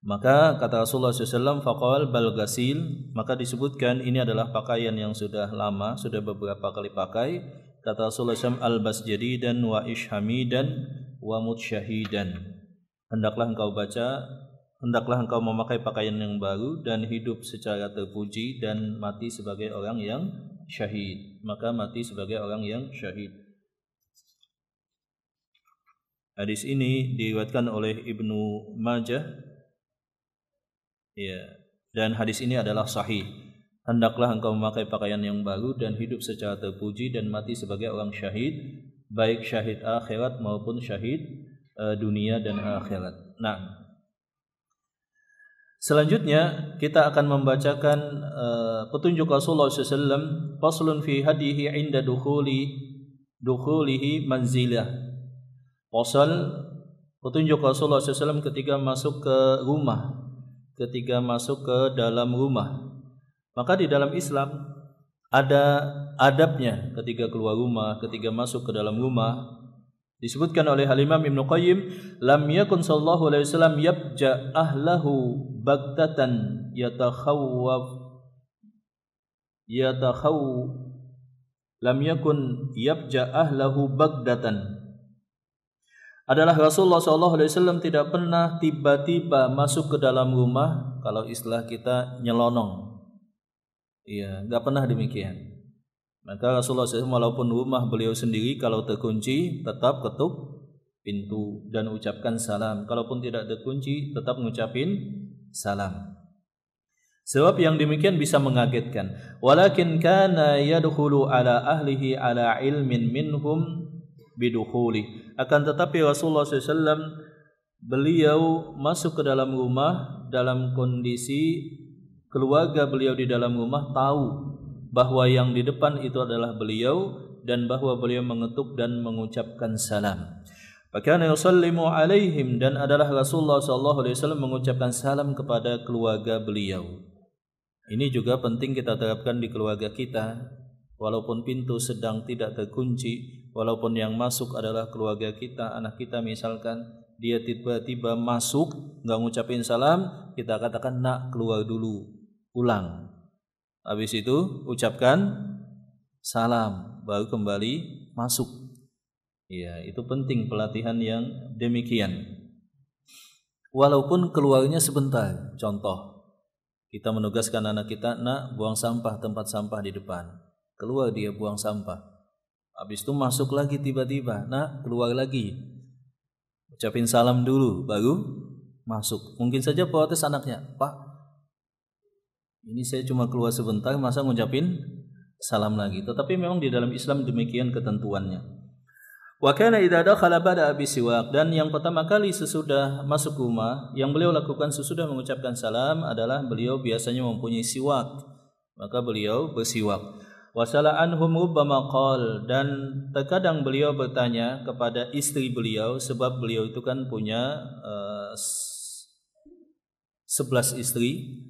Maka kata Rasulullah SAW, faqal bal ghasil, maka disebutkan ini adalah pakaian yang sudah lama, sudah beberapa kali pakai. Kata Rasulullah SAW, albas jadidan wa ish hamidan wa mut syahidan. Hendaklah engkau memakai pakaian yang baru dan hidup secara terpuji dan mati sebagai orang yang syahid. Maka mati sebagai orang yang syahid. Hadis ini diriwayatkan oleh Ibnu Majah. Ya, dan hadis ini adalah sahih. Hendaklah engkau memakai pakaian yang baru dan hidup secara terpuji dan mati sebagai orang syahid, baik syahid akhirat maupun syahid dunia dan akhirat. Nah, selanjutnya kita akan membacakan petunjuk Rasulullah SAW, faslun fi hadihi inda dukhulihi manzilah. Fasal petunjuk Rasulullah SAW ketika masuk ke rumah, ketika masuk ke dalam rumah. Maka di dalam Islam ada adabnya ketika keluar rumah, ketika masuk ke dalam rumah. Disebutkan oleh Al-Imam Ibnu Qayyim, lam yakun sallallahu alaihi wasallam yabja ahlahu baghtatan lam yakun yabja ahlahu baghtatan. Adalah Rasulullah sallallahu alaihi wasallam tidak pernah tiba-tiba masuk ke dalam rumah, kalau istilah kita nyelonong. Iya, enggak pernah demikian. Maka Rasulullah SAW walaupun rumah beliau sendiri kalau terkunci tetap ketuk pintu dan ucapkan salam. Kalaupun tidak terkunci tetap mengucapin salam. Sebab yang demikian bisa mengagetkan. Walakin kana yadkhulu ala ahlihi ala ilmin minhum bidukhuli. Akan tetapi Rasulullah SAW beliau masuk ke dalam rumah dalam kondisi keluarga beliau di dalam rumah tahu bahwa yang di depan itu adalah beliau dan bahwa beliau mengetuk dan mengucapkan salam. Fakana yusallimu alaihim, dan adalah Rasulullah SAW mengucapkan salam kepada keluarga beliau. Ini juga penting kita terapkan di keluarga kita. Walaupun pintu sedang tidak terkunci, walaupun yang masuk adalah keluarga kita, anak kita misalkan, dia tiba-tiba masuk enggak ngucapin salam, kita katakan, nak keluar dulu, pulang. Habis itu ucapkan salam, baru kembali masuk. Ya, itu penting pelatihan yang demikian. Walaupun keluarnya sebentar. Contoh, kita menugaskan anak kita, nak buang sampah tempat sampah di depan. Keluar dia buang sampah. Habis itu masuk lagi tiba-tiba, nak keluar lagi. Ucapin salam dulu, baru masuk. Mungkin saja protes anaknya, Pak, ini saya cuma keluar sebentar, masa ngucapin salam lagi. Tetapi memang di dalam Islam demikian ketentuannya. Wa kana idza dakhala bada'a bisiwak, dan yang pertama kali sesudah masuk rumah yang beliau lakukan sesudah mengucapkan salam adalah beliau biasanya mempunyai siwak. Maka beliau bersiwak. Wa sala anhum rubbama qal, dan terkadang beliau bertanya kepada istri beliau, sebab beliau itu kan punya 11 istri.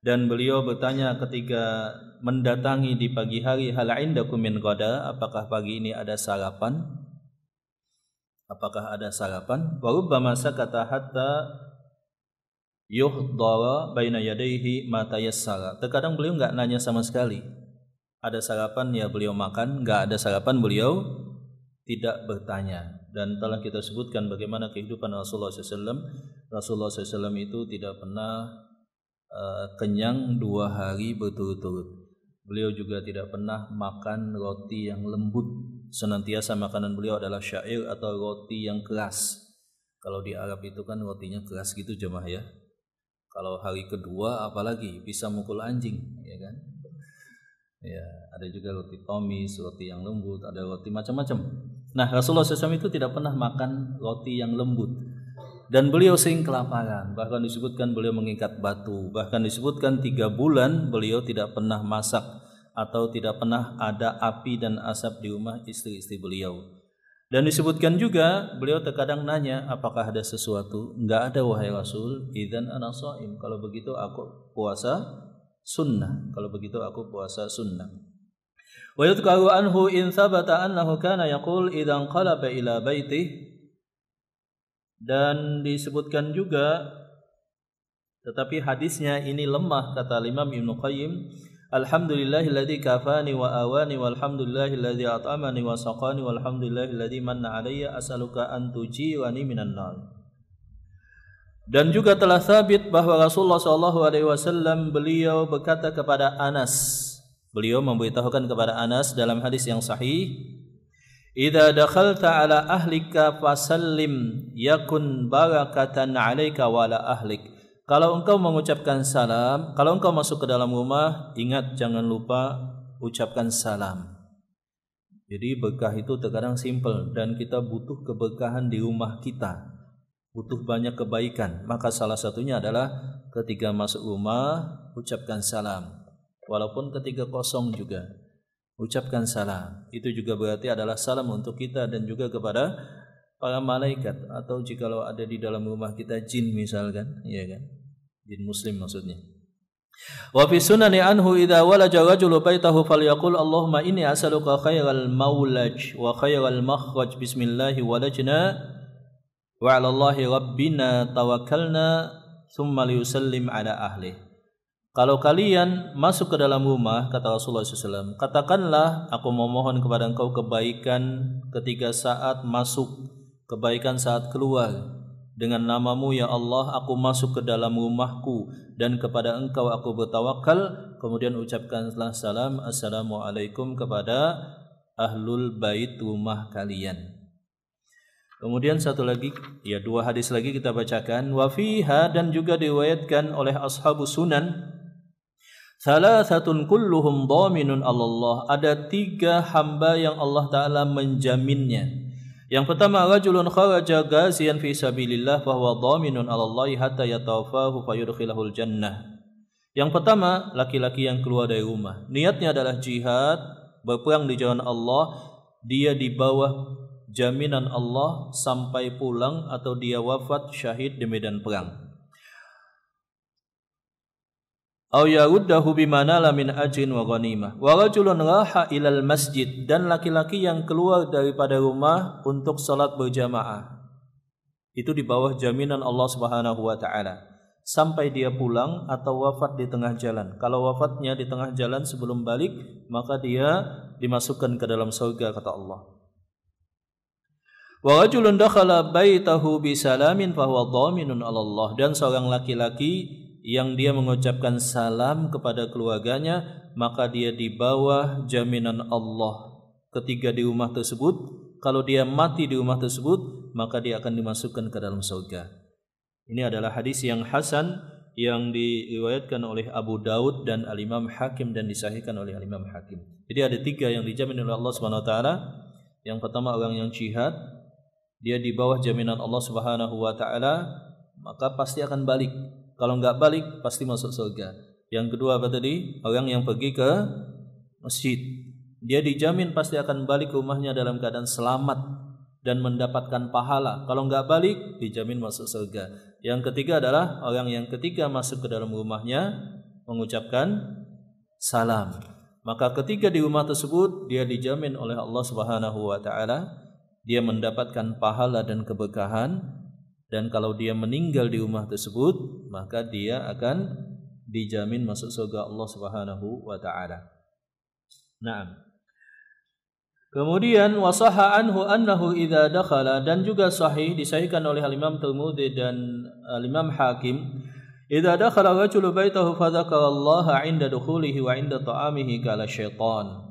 Dan beliau bertanya ketika mendatangi di pagi hari, hal indakum min ghada, apakah pagi ini ada sarapan? Apakah ada sarapan? Wa rubbama sakata hatta yuhdara baina yadayhi ma tayassara. Terkadang beliau enggak nanya sama sekali. Ada sarapan ya beliau makan, enggak ada sarapan beliau tidak bertanya. Dan telah kita sebutkan bagaimana kehidupan Rasulullah SAW. Rasulullah SAW itu tidak pernah kenyang 2 hari berturut-turut. Beliau juga tidak pernah makan roti yang lembut. Senantiasa makanan beliau adalah syair atau roti yang keras. Kalau di Arab itu kan rotinya keras gitu jemaah ya. Kalau hari kedua apalagi bisa mukul anjing, ya kan? Ya, ada juga roti tomis, roti yang lembut, ada roti macam-macam. Nah, Rasulullah SAW itu tidak pernah makan roti yang lembut. Dan beliau sering kelaparan, bahkan disebutkan beliau mengikat batu, bahkan disebutkan 3 bulan beliau tidak pernah masak atau tidak pernah ada api dan asap di rumah istri-istri beliau. Dan disebutkan juga beliau terkadang nanya, apakah ada sesuatu? Enggak ada wahai Rasul. Idzan ana shaim. Kalau begitu aku puasa sunnah. Kalau begitu aku puasa sunnah. Wa yudhkaru anhu in thabata annahu kana yaqul idzan qalaba ila baitihi. Dan disebutkan juga, tetapi hadisnya ini lemah, kata Imam Ibnu Qayyim. Alhamdulillahilladzi kafani wa awani walhamdulillahilladzi at'amani wa saqani walhamdulillahilladzi manna alayya as'aluka an tujirani minan nar. Dan juga telah sabit bahwa Rasulullah SAW beliau berkata kepada Anas, beliau memberitahukan kepada Anas dalam hadis yang sahih, idza dakhalta ala ahlika fasallim yakun barakatan 'alaika wa ala ahlik. Kalau engkau mengucapkan salam, kalau engkau masuk ke dalam rumah, ingat jangan lupa ucapkan salam. Jadi berkah itu terkadang simpel dan kita butuh keberkahan di rumah kita. Butuh banyak kebaikan. Maka salah satunya adalah ketika masuk rumah, ucapkan salam. Walaupun ketika kosong juga, ucapkan salam. Itu juga berarti adalah salam untuk kita dan juga kepada para malaikat, atau jikalau ada di dalam rumah kita jin misalkan, ya kan? Jin muslim maksudnya. Wa fi sunani anhu idza walaja rajulu baitahu falyaqul Allahumma inni as'aluka khairal maulaj wa khairal makhraj bismillah walajna wa 'ala Allahi rabbina tawakkalna thumma liyusallim ala ahli. Kalau kalian masuk ke dalam rumah, kata Rasulullah SAW, katakanlah aku memohon kepada engkau kebaikan ketika saat masuk, kebaikan saat keluar. Dengan namamu ya Allah aku masuk ke dalam rumahku dan kepada engkau aku bertawakal. Kemudian ucapkanlah salam assalamualaikum kepada ahlul bait rumah kalian. Kemudian satu lagi, ya dua hadis lagi kita bacakan. Wa fiha, dan juga diriwayatkan oleh ashabus sunan, salasatun kulluhum dhaminun Allah. Ada 3 hamba yang Allah Ta'ala menjaminnya. Yang pertama, rajulun kharaja ghaziyan fi sabilillah fa huwa dhaminun 'ala Allah hatta yatawaffahu fayudkhilahul jannah. Yang pertama, laki-laki yang keluar dari rumah, niatnya adalah jihad, berperang di jalan Allah, dia di bawah jaminan Allah sampai pulang atau dia wafat syahid di medan perang. Aw yaruddahu bimanala min ajrin wa ghanimah. Wa rajulun raha ilal masjid, dan laki-laki yang keluar daripada rumah untuk salat berjamaah. Itu di bawah jaminan Allah Subhanahu wa taala sampai dia pulang atau wafat di tengah jalan. Kalau wafatnya di tengah jalan sebelum balik, maka dia dimasukkan ke dalam surga, kata Allah. Wa rajulun dakhala baitahu bisalamin fa huwa dhaminun 'ala Allah, dan seorang laki-laki yang dia mengucapkan salam kepada keluarganya, maka dia di bawah jaminan Allah ketika di rumah tersebut. Kalau dia mati di rumah tersebut, maka dia akan dimasukkan ke dalam surga. Ini adalah hadis yang hasan yang diriwayatkan oleh Abu Daud dan Al-Imam Hakim dan disahihkan oleh Al-Imam Hakim. Jadi ada 3 yang dijamin oleh Allah Subhanahu wa taala. Yang pertama, orang yang jihad, dia di bawah jaminan Allah Subhanahu wa taala, maka pasti akan balik. Kalau enggak balik pasti masuk surga. Yang kedua apa tadi? Orang yang pergi ke masjid, dia dijamin pasti akan balik ke rumahnya dalam keadaan selamat dan mendapatkan pahala. Kalau enggak balik dijamin masuk surga. Yang ketiga adalah orang yang ketika masuk ke dalam rumahnya mengucapkan salam. Maka ketika di rumah tersebut dia dijamin oleh Allah Subhanahu wa taala, dia mendapatkan pahala dan keberkahan. Dan kalau dia meninggal di rumah tersebut, maka dia akan dijamin masuk surga Allah Subhanahu wa taala. Naam. Kemudian wasaha anhu annahu idza dakhala, dan juga sahih disahihkan oleh Imam Tirmidzi dan Imam Hakim, idza dakhala rajulu baitahu fa dzakara Allah 'inda dukhulihi wa 'inda ta'amihi kala syaitan.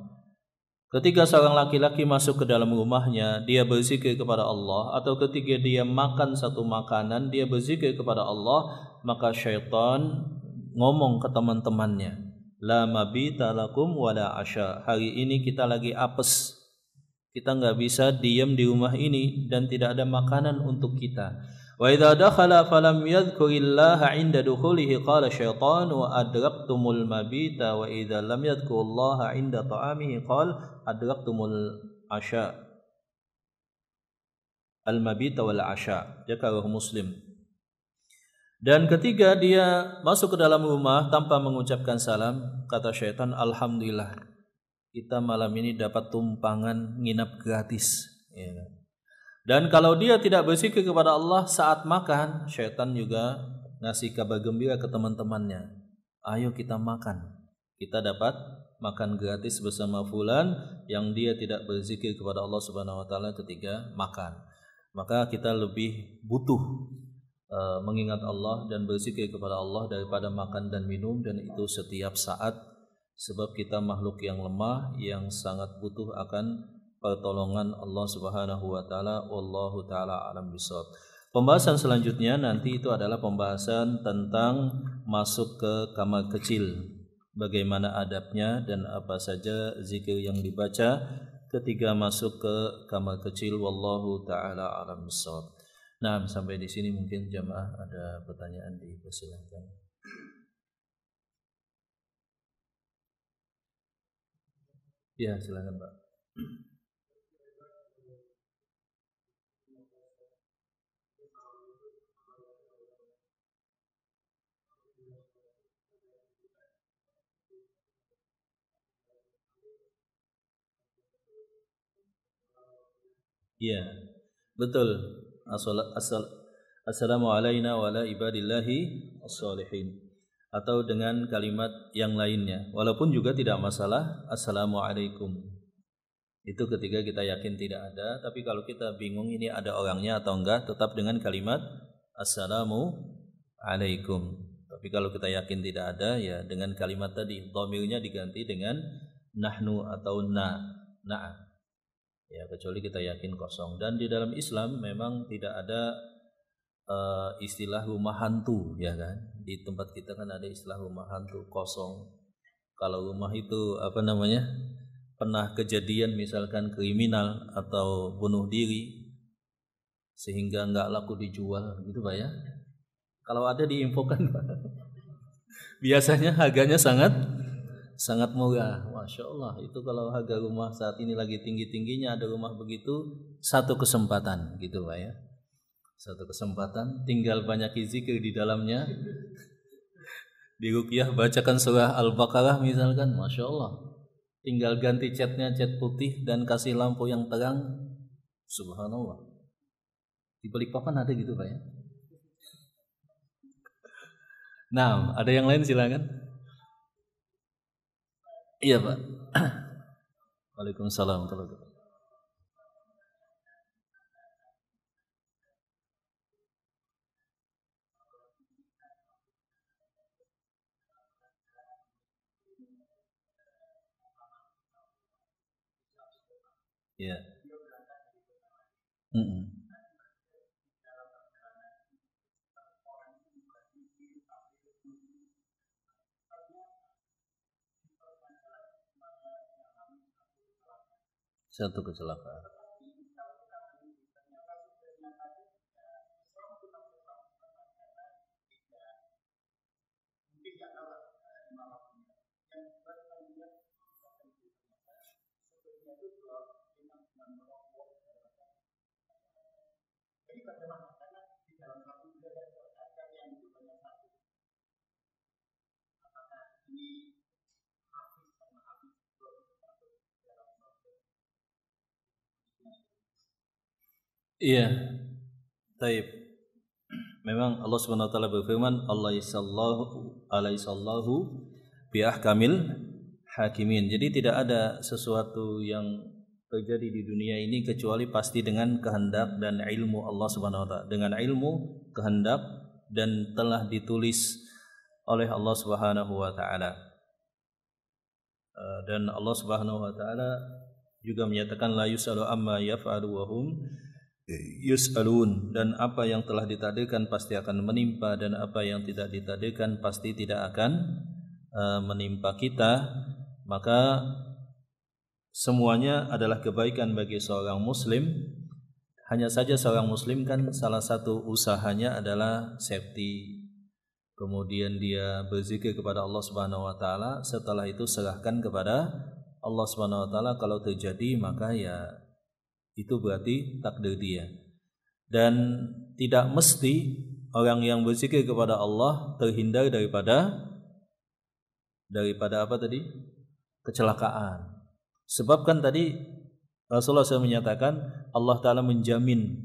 Ketika seorang laki-laki masuk ke dalam rumahnya, dia berzikir kepada Allah, atau ketika dia makan satu makanan, dia berzikir kepada Allah, maka syaitan ngomong ke teman-temannya, la mabita lakum wala asya. Hari ini kita lagi apes, kita enggak bisa diam di rumah ini dan tidak ada makanan untuk kita. Wa idza dakhala falam yadhkurillaha 'inda dukhulihi qala syaitanu adraktumul mabita wa idza lam yadhkurullaha 'inda ta'amihi qala adraktumul asya. al-mabita wal asya. Dzakarahu Muslim. Dan ketika dia masuk ke dalam rumah tanpa mengucapkan salam, kata syaitan, alhamdulillah, kita malam ini dapat tumpangan nginap gratis. Ya. Dan kalau dia tidak berzikir kepada Allah saat makan, syaitan juga ngasih kabar gembira ke teman-temannya. Ayo kita makan. Kita dapat makan gratis bersama fulan yang dia tidak berzikir kepada Allah Subhanahu wa taala ketika makan. Maka kita lebih butuh mengingat Allah dan berzikir kepada Allah daripada makan dan minum, dan itu setiap saat, sebab kita makhluk yang lemah yang sangat butuh akan pertolongan Allah Subhanahu wa taala. Wallahu taala alam bisawab. Pembahasan selanjutnya nanti itu adalah pembahasan tentang masuk ke kamar kecil, bagaimana adabnya dan apa saja zikir yang dibaca ketika masuk ke kamar kecil. Wallahu taala alam bisawab. Nah, sampai di sini mungkin jamaah ada pertanyaan, dipersilakan. Ya, silakan Pak. Iya, betul. Assalamu alayna wa ala ibadillahi as-salihin. Atau dengan kalimat yang lainnya, walaupun juga tidak masalah, assalamualaikum. Itu ketika kita yakin tidak ada. Tapi kalau kita bingung ini ada orangnya atau enggak, tetap dengan kalimat assalamu alaikum. Tapi kalau kita yakin tidak ada, ya dengan kalimat tadi, dhamirnya diganti dengan nahnu atau na. Ya, kecuali kita yakin kosong. Dan di dalam Islam memang tidak ada istilah rumah hantu, ya kan? Di tempat kita kan ada istilah rumah hantu kosong. Kalau rumah itu pernah kejadian misalkan kriminal atau bunuh diri sehingga nggak laku dijual, gitu Pak ya. Kalau ada diinfokan Pak. Biasanya harganya sangat murah. Masya Allah, itu kalau harga rumah saat ini lagi tinggi-tingginya, ada rumah begitu, satu kesempatan gitu Pak ya. Satu kesempatan, tinggal banyak zikir di dalamnya. Di ruqyah bacakan surah Al-Baqarah misalkan, Masya Allah. Tinggal ganti catnya cat putih dan kasih lampu yang terang. Subhanallah. Di Balikpapan ada gitu Pak ya. Nah, ada yang lain silakan. Iya Pak. Waalaikumsalam warahmatullahi wabarakatuh. Iya. Satu kecelakaan. Iya. Taib. Memang Allah Subhanahu wa taala berfirman, alaihissallahu bi ahkamil hakimin. Jadi tidak ada sesuatu yang terjadi di dunia ini kecuali pasti dengan kehendak dan ilmu Allah Subhanahu wa taala. Dengan ilmu, kehendak, dan telah ditulis oleh Allah Subhanahu wa taala. Dan Allah Subhanahu wa taala juga menyatakan la yusalu amma yaf'alu wa hum yus'alun, dan apa yang telah ditakdirkan pasti akan menimpa, dan apa yang tidak ditakdirkan pasti tidak akan menimpa kita. Maka semuanya adalah kebaikan bagi seorang muslim. Hanya saja seorang muslim kan salah satu usahanya adalah safety. Kemudian dia berzikir kepada Allah Subhanahu wa taala, setelah itu serahkan kepada Allah Subhanahu wa taala. Kalau terjadi maka ya itu berarti takdir dia. Dan tidak mesti orang yang berzikir kepada Allah terhindar daripada apa tadi? Kecelakaan. Sebab kan tadi Rasulullah SAW menyatakan Allah Ta'ala menjamin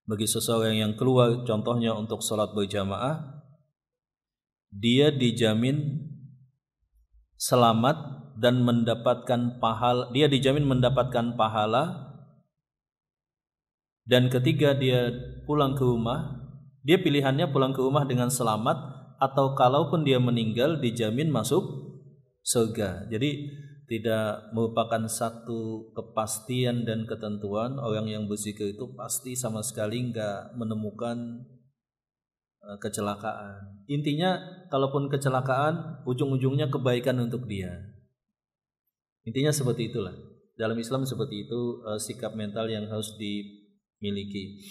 bagi seseorang yang keluar contohnya untuk sholat berjamaah, dia dijamin selamat dan mendapatkan pahala, dia dijamin mendapatkan pahala. Dan ketika dia pulang ke rumah, dia pilihannya pulang ke rumah dengan selamat atau kalaupun dia meninggal dijamin masuk surga. Jadi tidak merupakan satu kepastian dan ketentuan orang yang berzikir itu pasti sama sekali enggak menemukan kecelakaan. Intinya kalaupun kecelakaan ujung-ujungnya kebaikan untuk dia. Intinya seperti itulah. Dalam Islam seperti itu sikap mental yang harus dimiliki.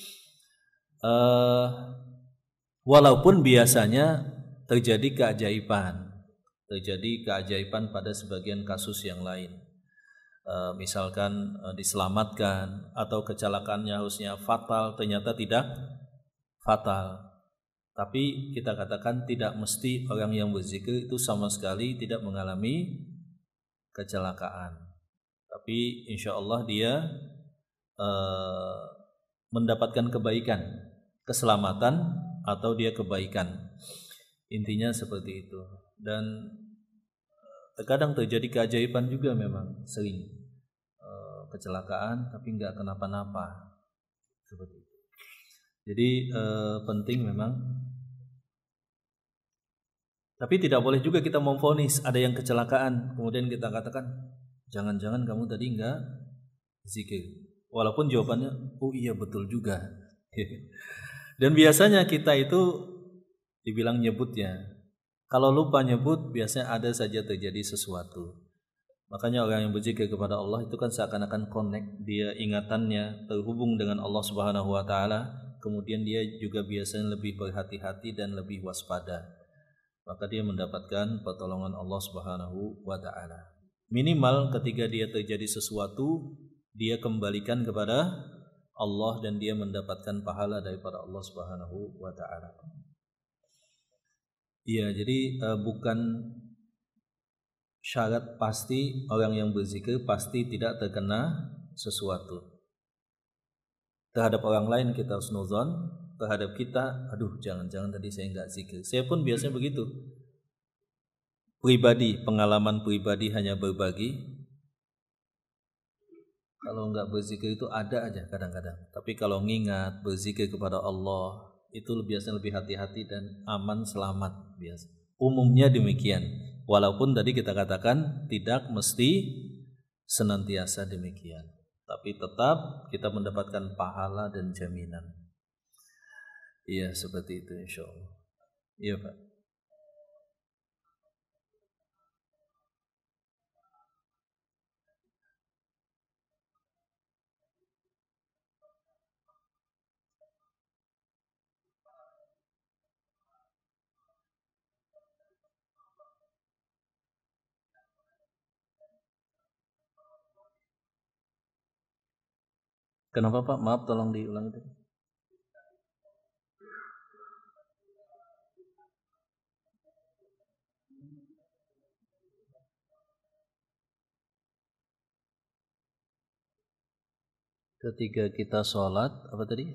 Walaupun biasanya terjadi keajaiban pada sebagian kasus yang lain. Misalkan diselamatkan atau kecelakaannya harusnya fatal, ternyata tidak fatal. Tapi kita katakan tidak mesti orang yang berzikir itu sama sekali tidak mengalami kecelakaan. Tapi insya Allah dia mendapatkan kebaikan, keselamatan atau dia kebaikan. Intinya seperti itu. Dan terkadang terjadi keajaiban juga, memang sering kecelakaan tapi enggak kenapa-napa seperti itu. Jadi penting memang, tapi tidak boleh juga kita memvonis ada yang kecelakaan kemudian kita katakan jangan-jangan kamu tadi enggak zikir, walaupun jawabannya oh iya betul juga. Dan biasanya kita itu dibilang nyebutnya, kalau lupa nyebut biasanya ada saja terjadi sesuatu. Makanya orang yang berzikir kepada Allah itu kan seakan-akan connect, dia ingatannya terhubung dengan Allah Subhanahu wa taala, kemudian dia juga biasanya lebih berhati-hati dan lebih waspada. Maka dia mendapatkan pertolongan Allah Subhanahu wa taala. Minimal ketika dia terjadi sesuatu, dia kembalikan kepada Allah dan dia mendapatkan pahala daripada Allah Subhanahu wa taala. Iya, jadi bukan syarat pasti orang yang berzikir pasti tidak terkena sesuatu. Terhadap orang lain kita husnuzon, terhadap kita, aduh jangan-jangan tadi saya enggak zikir. Saya pun biasanya begitu. Pribadi, pengalaman pribadi hanya berbagi. Kalau enggak berzikir itu ada aja kadang-kadang. Tapi kalau ngingat berzikir kepada Allah, itu biasanya lebih hati-hati dan aman selamat biasa. Umumnya demikian. Walaupun tadi kita katakan tidak mesti senantiasa demikian. Tapi tetap kita mendapatkan pahala dan jaminan. Iya seperti itu insyaallah. Iya Pak. Kenapa Pak? Maaf tolong diulang itu. Ketika kita sholat, apa tadi?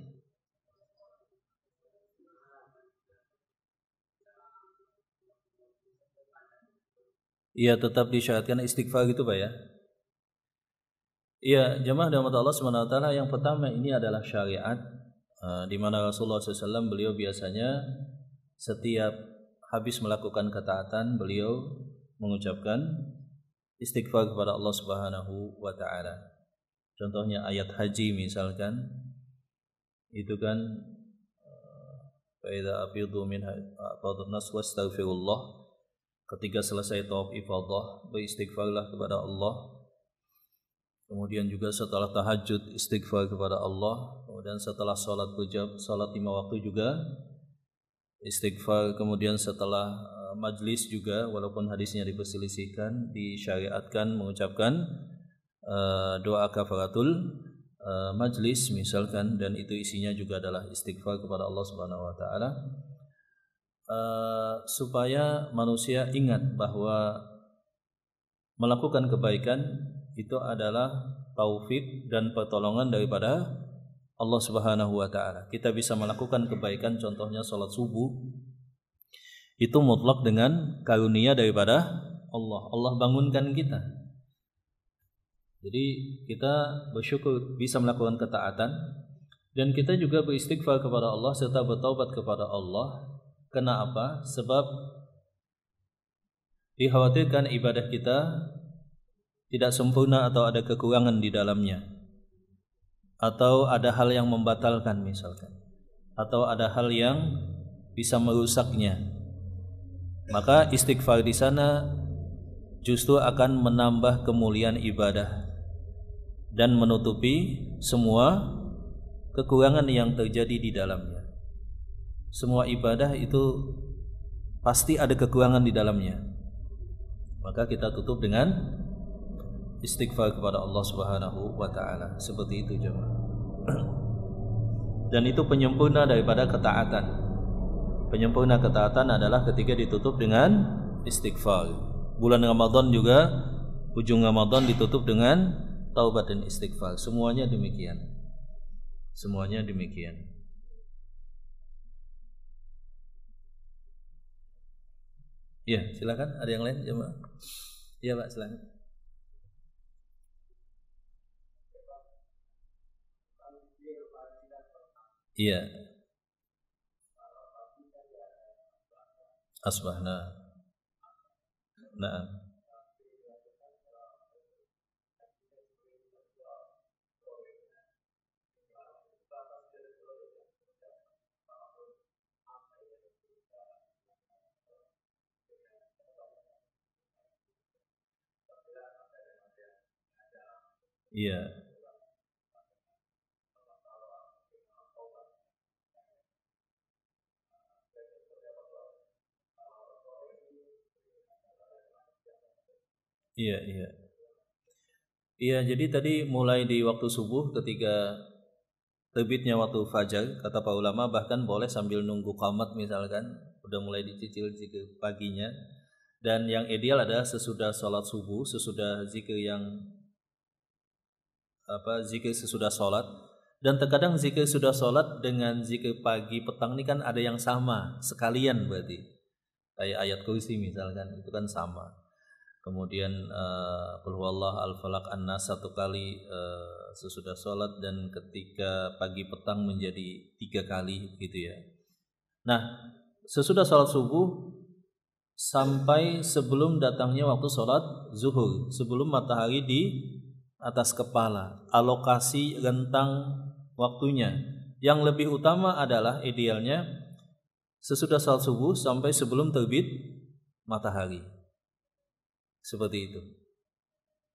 Iya tetap disyaratkan istighfar gitu Pak ya. Iya, jemaah dan Allah Subhanahu wa taala, yang pertama ini adalah syariat di mana Rasulullah SAW beliau biasanya setiap habis melakukan ketaatan beliau mengucapkan istighfar kepada Allah Subhanahu wa taala. Contohnya ayat haji misalkan itu kan fa idza afidu min fadhun nas wastaghfirullah, ketika selesai tawaf ifadah beristighfarlah kepada Allah. Kemudian juga setelah tahajud istighfar kepada Allah. Kemudian setelah salat lima waktu juga istighfar. Kemudian setelah majlis juga, walaupun hadisnya diperselisihkan, disyariatkan mengucapkan doa kafaratul majlis misalkan, dan itu isinya juga adalah istighfar kepada Allah Subhanahu wa taala, supaya manusia ingat bahwa melakukan kebaikan itu adalah taufik dan pertolongan daripada Allah Subhanahu wa taala. Kita bisa melakukan kebaikan, contohnya salat subuh, itu mutlak dengan karunia daripada Allah. Allah bangunkan kita. Jadi kita bersyukur bisa melakukan ketaatan, dan kita juga beristighfar kepada Allah serta bertaubat kepada Allah. Kenapa? Sebab dikhawatirkan ibadah kita tidak sempurna atau ada kekurangan di dalamnya, atau ada hal yang membatalkan misalkan, atau ada hal yang bisa merusaknya. Maka istighfar di sana justru akan menambah kemuliaan ibadah dan menutupi semua kekurangan yang terjadi di dalamnya. Semua ibadah itu pasti ada kekurangan di dalamnya. Maka kita tutup dengan istighfar kepada Allah Subhanahu wa taala. Seperti itu jemaah. Dan itu penyempurna daripada ketaatan. Penyempurna ketaatan adalah ketika ditutup dengan istighfar. Bulan Ramadan juga, ujung Ramadan ditutup dengan taubat dan istighfar. Semuanya demikian. Semuanya demikian. Ya, silakan. Ada yang lain jemaah? Iya Pak, silakan. Iya. Asbahna. Naam. Iya. Iya, iya. Iya, jadi tadi mulai di waktu subuh ketika terbitnya waktu fajar, kata para ulama bahkan boleh sambil nunggu qamat misalkan, udah mulai dicicil zikir paginya. Dan yang ideal adalah sesudah sholat subuh, sesudah zikir yang zikir sesudah sholat. Dan terkadang zikir sudah sholat dengan zikir pagi petang ini kan ada yang sama sekalian, berarti kayak ayat kursi misalkan, itu kan sama. Kemudian qul huwallahu al-falaq an-nas satu kali sesudah sholat, dan ketika pagi petang menjadi 3 kali gitu ya. Nah, sesudah sholat subuh sampai sebelum datangnya waktu sholat zuhur, sebelum matahari di atas kepala, alokasi rentang waktunya. Yang lebih utama adalah idealnya sesudah sholat subuh sampai sebelum terbit matahari. Seperti itu.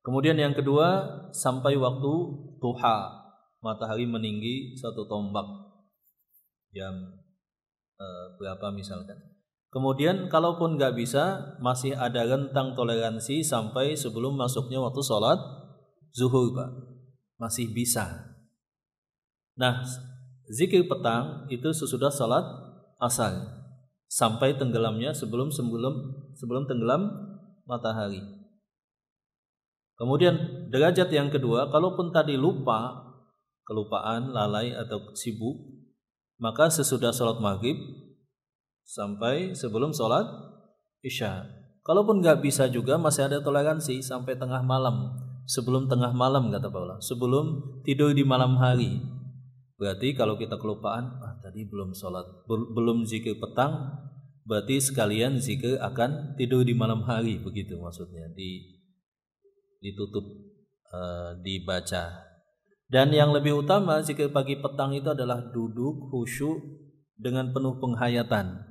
Kemudian yang kedua sampai waktu duha, matahari meninggi 1 tombak, jam berapa misalkan. Kemudian kalaupun nggak bisa, masih ada rentang toleransi sampai sebelum masuknya waktu sholat zuhur Pak, masih bisa. Nah, zikir petang itu sesudah sholat asar sampai tenggelamnya sebelum tenggelam matahari. Kemudian derajat yang kedua, kalaupun tadi kelupaan, lalai atau sibuk, maka sesudah sholat maghrib sampai sebelum sholat isya. Kalaupun nggak bisa juga masih ada toleransi sampai tengah malam. Sebelum tengah malam kata Pak Ula, sebelum tidur di malam hari. Berarti kalau kita kelupaan, tadi belum sholat, belum zikir petang, berarti sekalian zikir akan tidur di malam hari, begitu maksudnya, ditutup, dibaca. Dan yang lebih utama zikir pagi petang itu adalah duduk khusyuk dengan penuh penghayatan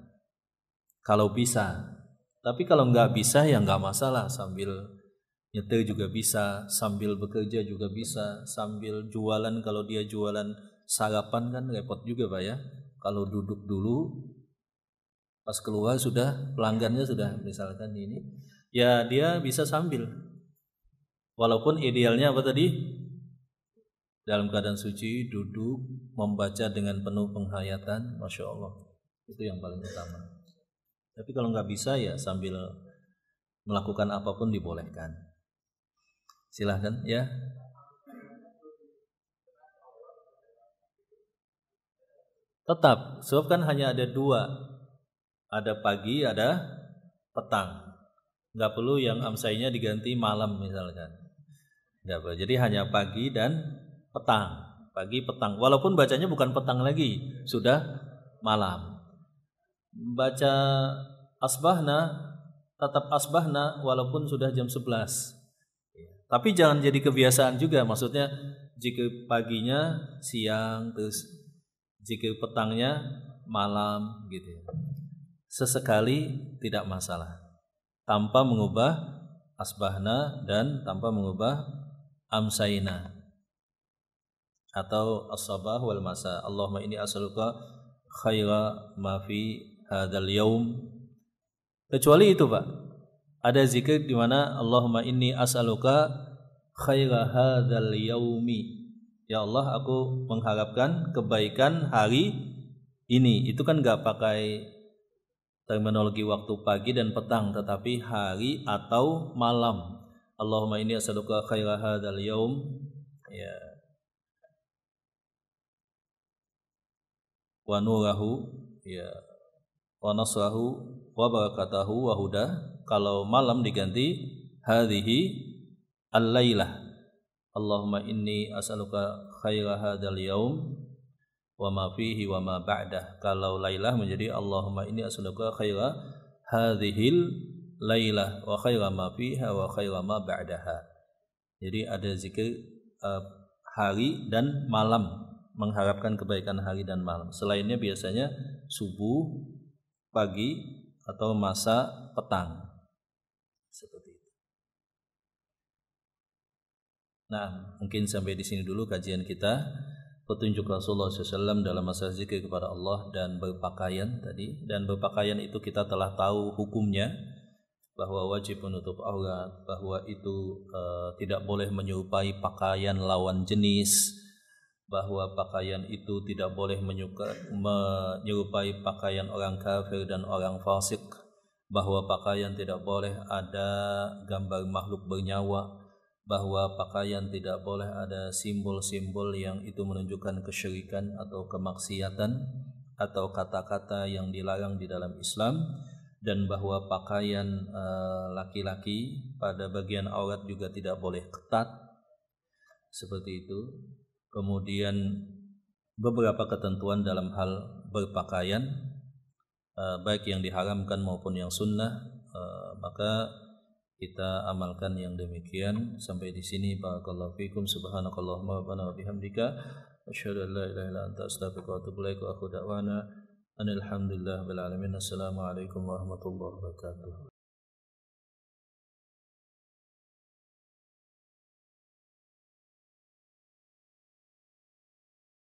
kalau bisa. Tapi kalau nggak bisa ya nggak masalah, sambil nyetir juga bisa, sambil bekerja juga bisa, sambil jualan, kalau dia jualan sarapan kan repot juga Pak ya. Kalau duduk dulu, pas keluar sudah pelanggannya sudah misalkan ini, ya dia bisa sambil. Walaupun idealnya apa tadi? dalam keadaan suci, duduk, membaca dengan penuh penghayatan, Masya Allah. Itu yang paling utama. Tapi kalau nggak bisa ya sambil melakukan apapun dibolehkan. Silahkan ya. Tetap, sebab kan hanya ada dua. Ada pagi, ada petang. Nggak perlu yang amsainya diganti malam misalkan. Nggak perlu. Jadi hanya pagi dan petang. Pagi, petang. Walaupun bacanya bukan petang lagi, sudah malam. Baca asbahna, tetap asbahna walaupun sudah jam 11. Tapi jangan jadi kebiasaan juga. Maksudnya jika paginya siang, terus jika petangnya malam gitu. Sesekali tidak masalah. Tanpa mengubah asbahna dan tanpa mengubah amsayna atau as-sabah wal masa. Allahumma inni as'aluka khaira ma fi hadzal yaum. Kecuali itu, Pak. Ada zikir di mana Allahumma inni as'aluka khaira hadzal yaumi. Ya Allah, aku mengharapkan kebaikan hari ini. Itu kan enggak pakai terminologi waktu pagi dan petang, tetapi hari atau malam. Allahumma inni as'aluka khaira hadzal yaum. Ya. Wa nurahu, ya. Wa nasrahu wa barakatahu wa huda. Kalau malam diganti hadhihi al-lailah. Allahumma inni as'aluka khaira hadzal yaum wa ma fihi wa ma ba'dah. Kalau lailah menjadi Allahumma inni as'aluka khaira hadhil lailah wa khaira ma fiha wa khaira ma ba'daha. Jadi ada zikir hari dan malam, mengharapkan kebaikan hari dan malam. Selainnya biasanya subuh, pagi atau masa petang. Seperti itu. Nah, mungkin sampai di sini dulu kajian kita. Petunjuk Rasulullah SAW dalam masalah zikir kepada Allah dan berpakaian tadi. Dan berpakaian itu kita telah tahu hukumnya, bahwa wajib menutup aurat, bahwa itu tidak boleh menyerupai pakaian lawan jenis, bahwa pakaian itu tidak boleh menyerupai pakaian orang kafir dan orang fasik, bahwa pakaian tidak boleh ada gambar makhluk bernyawa, bahwa pakaian tidak boleh ada simbol-simbol yang itu menunjukkan kesyirikan atau kemaksiatan atau kata-kata yang dilarang di dalam Islam, dan bahwa pakaian laki-laki pada bagian aurat juga tidak boleh ketat seperti itu. Kemudian beberapa ketentuan dalam hal berpakaian, baik yang diharamkan maupun yang sunnah, maka kita amalkan yang demikian. Sampai di sini, barakallahu fikum, subhanakallahumma wa bihamdika asyhadu an la ilaha illa anta astaghfiruka wa atubu ilaik wa akhu da'wana alhamdulillah bil alamin. Assalamualaikum warahmatullahi wabarakatuh.